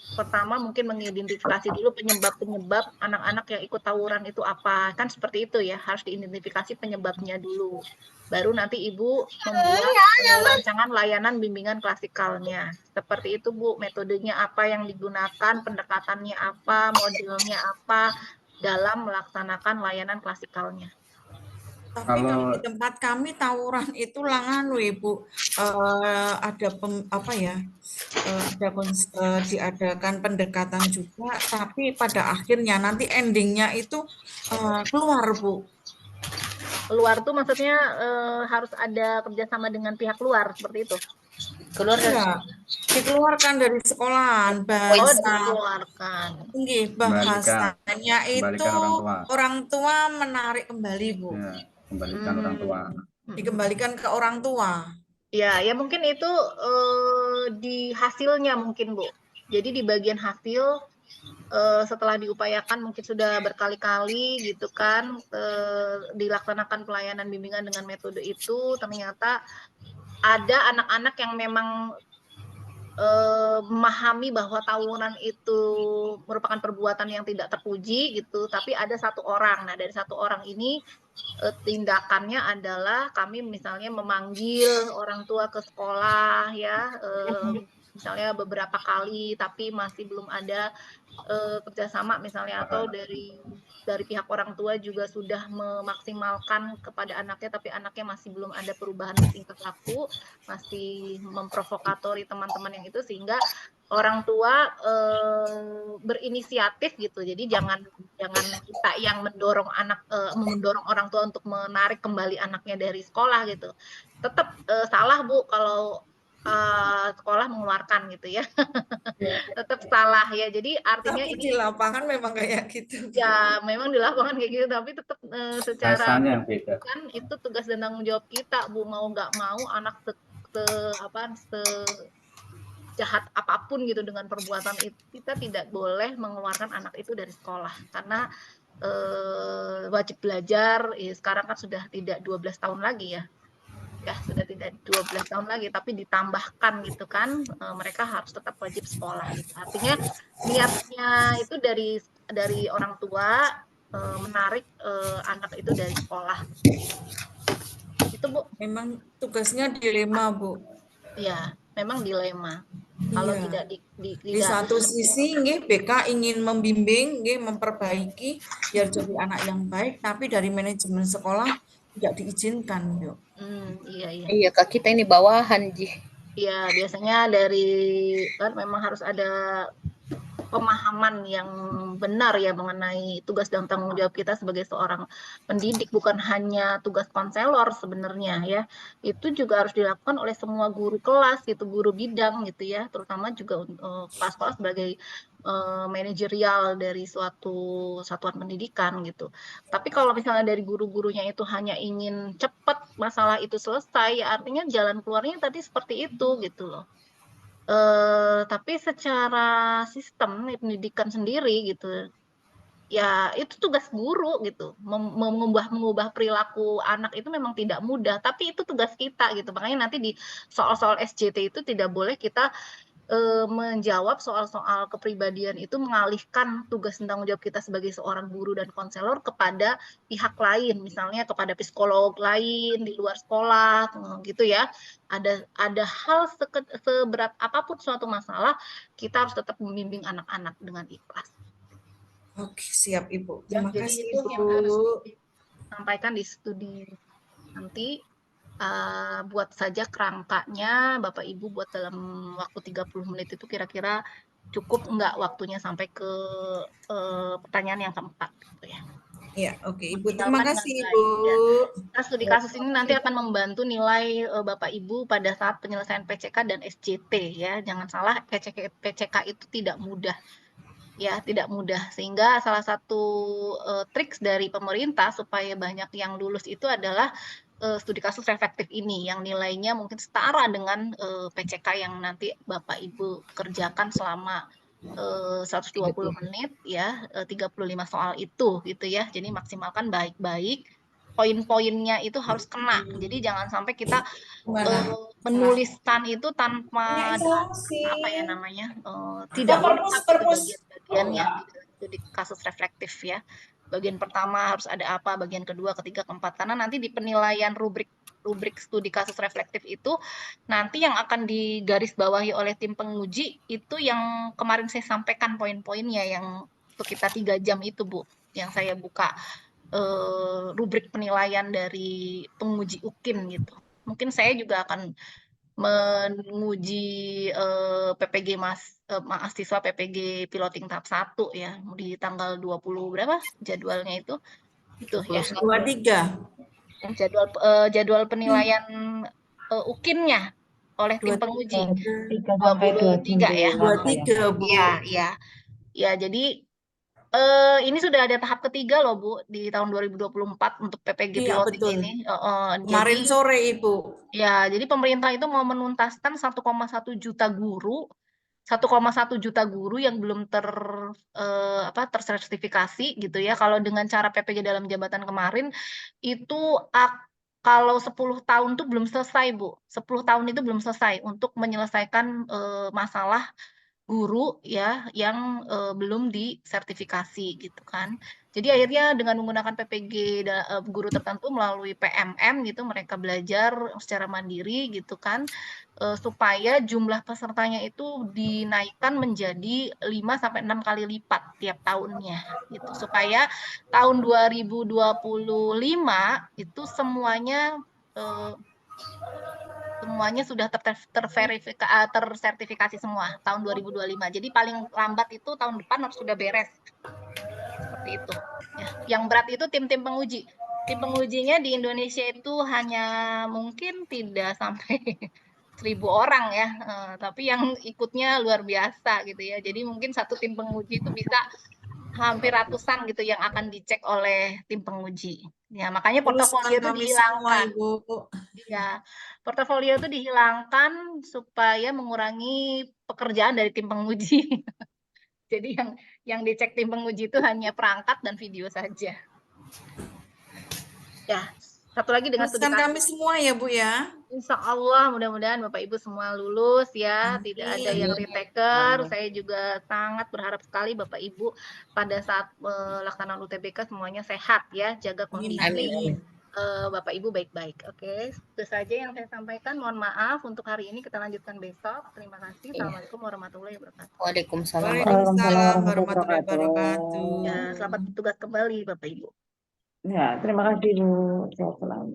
Pertama mungkin mengidentifikasi dulu penyebab-penyebab anak-anak yang ikut tawuran itu apa. Kan seperti itu ya, harus diidentifikasi penyebabnya dulu. Baru nanti Ibu membuat rancangan layanan bimbingan klasikalnya. Seperti itu Bu, metodenya apa yang digunakan, pendekatannya apa, modelnya apa dalam melaksanakan layanan klasikalnya. Tapi kalau di tempat kami tawuran itu langanu Ibu, ada diadakan pendekatan juga, tapi pada akhirnya nanti endingnya itu keluar Bu. Keluar tuh maksudnya harus ada kerjasama dengan pihak luar seperti itu. Keluar dari Iya, dikeluarkan dari sekolahan Oh, bahasa. dikeluarkan. Bahasanya itu Kembalikan orang tua menarik kembali Bu. Ya, kembalikan orang tua. Dikembalikan ke orang tua. Ya, ya mungkin itu di hasilnya mungkin Bu. Jadi di bagian hasil setelah diupayakan mungkin sudah berkali-kali gitu kan dilaksanakan pelayanan bimbingan dengan metode itu, ternyata ada anak-anak yang memang memahami bahwa tawuran itu merupakan perbuatan yang tidak terpuji gitu, tapi ada 1 orang. Nah, dari 1 orang ini tindakannya adalah kami misalnya memanggil orang tua ke sekolah ya, misalnya beberapa kali, tapi masih belum ada kerjasama misalnya, atau dari pihak orang tua juga sudah memaksimalkan kepada anaknya, tapi anaknya masih belum ada perubahan tingkah laku, masih memprovokatori teman-teman yang itu, sehingga orang tua berinisiatif gitu. Jadi jangan kita yang mendorong orang tua untuk menarik kembali anaknya dari sekolah gitu. Tetap salah Bu kalau sekolah mengeluarkan gitu ya. Tetap salah ya. Jadi artinya Tapi ini di lapangan memang kayak gitu. ya memang di lapangan kayak gitu, tapi tetap secara Rasanya yang beda. kan itu tugas dan tanggung jawab kita Bu, mau nggak mau anak jahat apapun gitu dengan perbuatan itu, kita tidak boleh mengeluarkan anak itu dari sekolah karena wajib belajar sekarang kan sudah tidak 12 tahun lagi ya. Ya sudah tidak 12 tahun lagi, tapi ditambahkan gitu kan, mereka harus tetap wajib sekolah gitu. Artinya niatnya itu dari orang tua menarik anak itu dari sekolah. Itu Bu. Memang tugasnya dilema Bu. Ya, memang dilema. Kalau tidak di satu sisi BK ingin membimbing, memperbaiki biar jadi anak yang baik, tapi dari manajemen sekolah tidak diizinkan, Yuk. Iya, Kak, kita ini bawahan, Ji. Iya, biasanya kan memang harus ada pemahaman yang benar ya mengenai tugas dan tanggung jawab kita sebagai seorang pendidik, bukan hanya tugas konselor sebenarnya ya. Itu juga harus dilakukan oleh semua guru kelas gitu, guru bidang gitu ya, terutama juga kepala sekolah sebagai manajerial dari suatu satuan pendidikan gitu. Tapi kalau misalnya dari guru-gurunya itu hanya ingin cepat masalah itu selesai, ya artinya jalan keluarnya tadi seperti itu gitu loh. Tapi secara sistem pendidikan sendiri gitu, Ya itu tugas guru gitu. Mengubah perilaku anak itu memang tidak mudah, tapi itu tugas kita gitu. Makanya nanti di soal-soal SJT itu tidak boleh kita menjawab soal-soal kepribadian itu mengalihkan tugas dan tanggung jawab kita sebagai seorang guru dan konselor kepada pihak lain, misalnya kepada psikolog lain di luar sekolah, gitu ya. Ada hal seberat apapun suatu masalah, kita harus tetap membimbing anak-anak dengan ikhlas. Oke, siap Ibu. Ya, Terima jadi kasih itu Ibu. yang harus disampaikan di studi nanti. Buat saja kerangkanya Bapak Ibu buat dalam waktu 30 menit itu kira-kira cukup nggak waktunya sampai ke pertanyaan yang keempat gitu ya. Ya, oke Ibu. Terima Maksimalkan kasih dengan Ibu. baik, ya. Nah, studi kasus ini nanti akan membantu nilai Bapak Ibu pada saat penyelesaian PCK dan SJT ya. Jangan salah, PCK itu tidak mudah. Ya, tidak mudah. Sehingga salah satu trik dari pemerintah supaya banyak yang lulus itu adalah studi kasus reflektif ini yang nilainya mungkin setara dengan PCK yang nanti Bapak Ibu kerjakan selama 120 menit ya, 35 soal itu gitu ya. Jadi maksimalkan baik-baik. Poin-poinnya itu harus kena. Jadi jangan sampai kita menuliskan itu tanpa apa ya namanya tidak lengkap gitu bagian-bagiannya gitu. Jadi kasus reflektif ya. Bagian pertama harus ada apa, bagian kedua, ketiga, keempat, karena nanti di penilaian rubrik studi kasus reflektif itu nanti yang akan digarisbawahi oleh tim penguji itu yang kemarin saya sampaikan poin-poinnya yang untuk kita 3 jam itu Bu, yang saya buka rubrik penilaian dari penguji UKIN gitu. Mungkin saya juga akan menguji PPG mahasiswa PPG piloting tahap 1 ya di tanggal 20 berapa jadwalnya itu ya 23. jadwal penilaian UKIN-nya oleh tim penguji 3 sampai 23 ya. 23 Bu. Ya, jadi ini sudah ada tahap ketiga loh Bu di tahun 2024 untuk PPG Iya, piloting betul. ini. Kemarin Jadi sore Ibu. ya, jadi pemerintah itu mau menuntaskan 1,1 juta guru, 1,1 juta guru yang belum tersertifikasi gitu ya. Kalau dengan cara PPG dalam jabatan kemarin itu kalau 10 tahun tuh belum selesai, Bu. 10 tahun itu belum selesai untuk menyelesaikan masalah guru ya yang belum disertifikasi gitu kan. Jadi akhirnya dengan menggunakan PPG guru tertentu melalui PMM gitu mereka belajar secara mandiri gitu kan supaya jumlah pesertanya itu dinaikkan menjadi 5 sampai 6 kali lipat tiap tahunnya gitu. Supaya tahun 2025 itu semuanya sudah tersertifikasi semua tahun 2025. Jadi paling lambat itu tahun depan harus sudah beres. Seperti itu. Ya. Yang berat itu tim-tim penguji. Tim pengujinya di Indonesia itu hanya mungkin tidak sampai 1.000 orang ya. Tapi yang ikutnya luar biasa gitu ya. Jadi mungkin satu tim penguji itu bisa hampir ratusan gitu yang akan dicek oleh tim penguji. Ya, makanya portofolio itu dihilangkan. Ya, portofolio itu dihilangkan supaya mengurangi pekerjaan dari tim penguji. Jadi yang dicek tim penguji itu hanya perangkat dan video saja. Ya, satu lagi dengan studi kami semua ya Bu ya. Insya Allah mudah-mudahan Bapak Ibu semua lulus ya, tidak ada yang retaker. Saya juga sangat berharap sekali Bapak Ibu pada saat pelaksanaan UTBK semuanya sehat ya, jaga kondisi. Bapak Ibu baik-baik. Oke, itu saja yang saya sampaikan. Mohon maaf untuk hari ini, kita lanjutkan besok. Terima kasih. Assalamualaikum warahmatullahi wabarakatuh. Waalaikumsalam. Waalaikumsalam warahmatullahi wabarakatuh. Ya, selamat bertugas kembali Bapak Ibu. Ya, terima kasih Bu. Sehat selalu.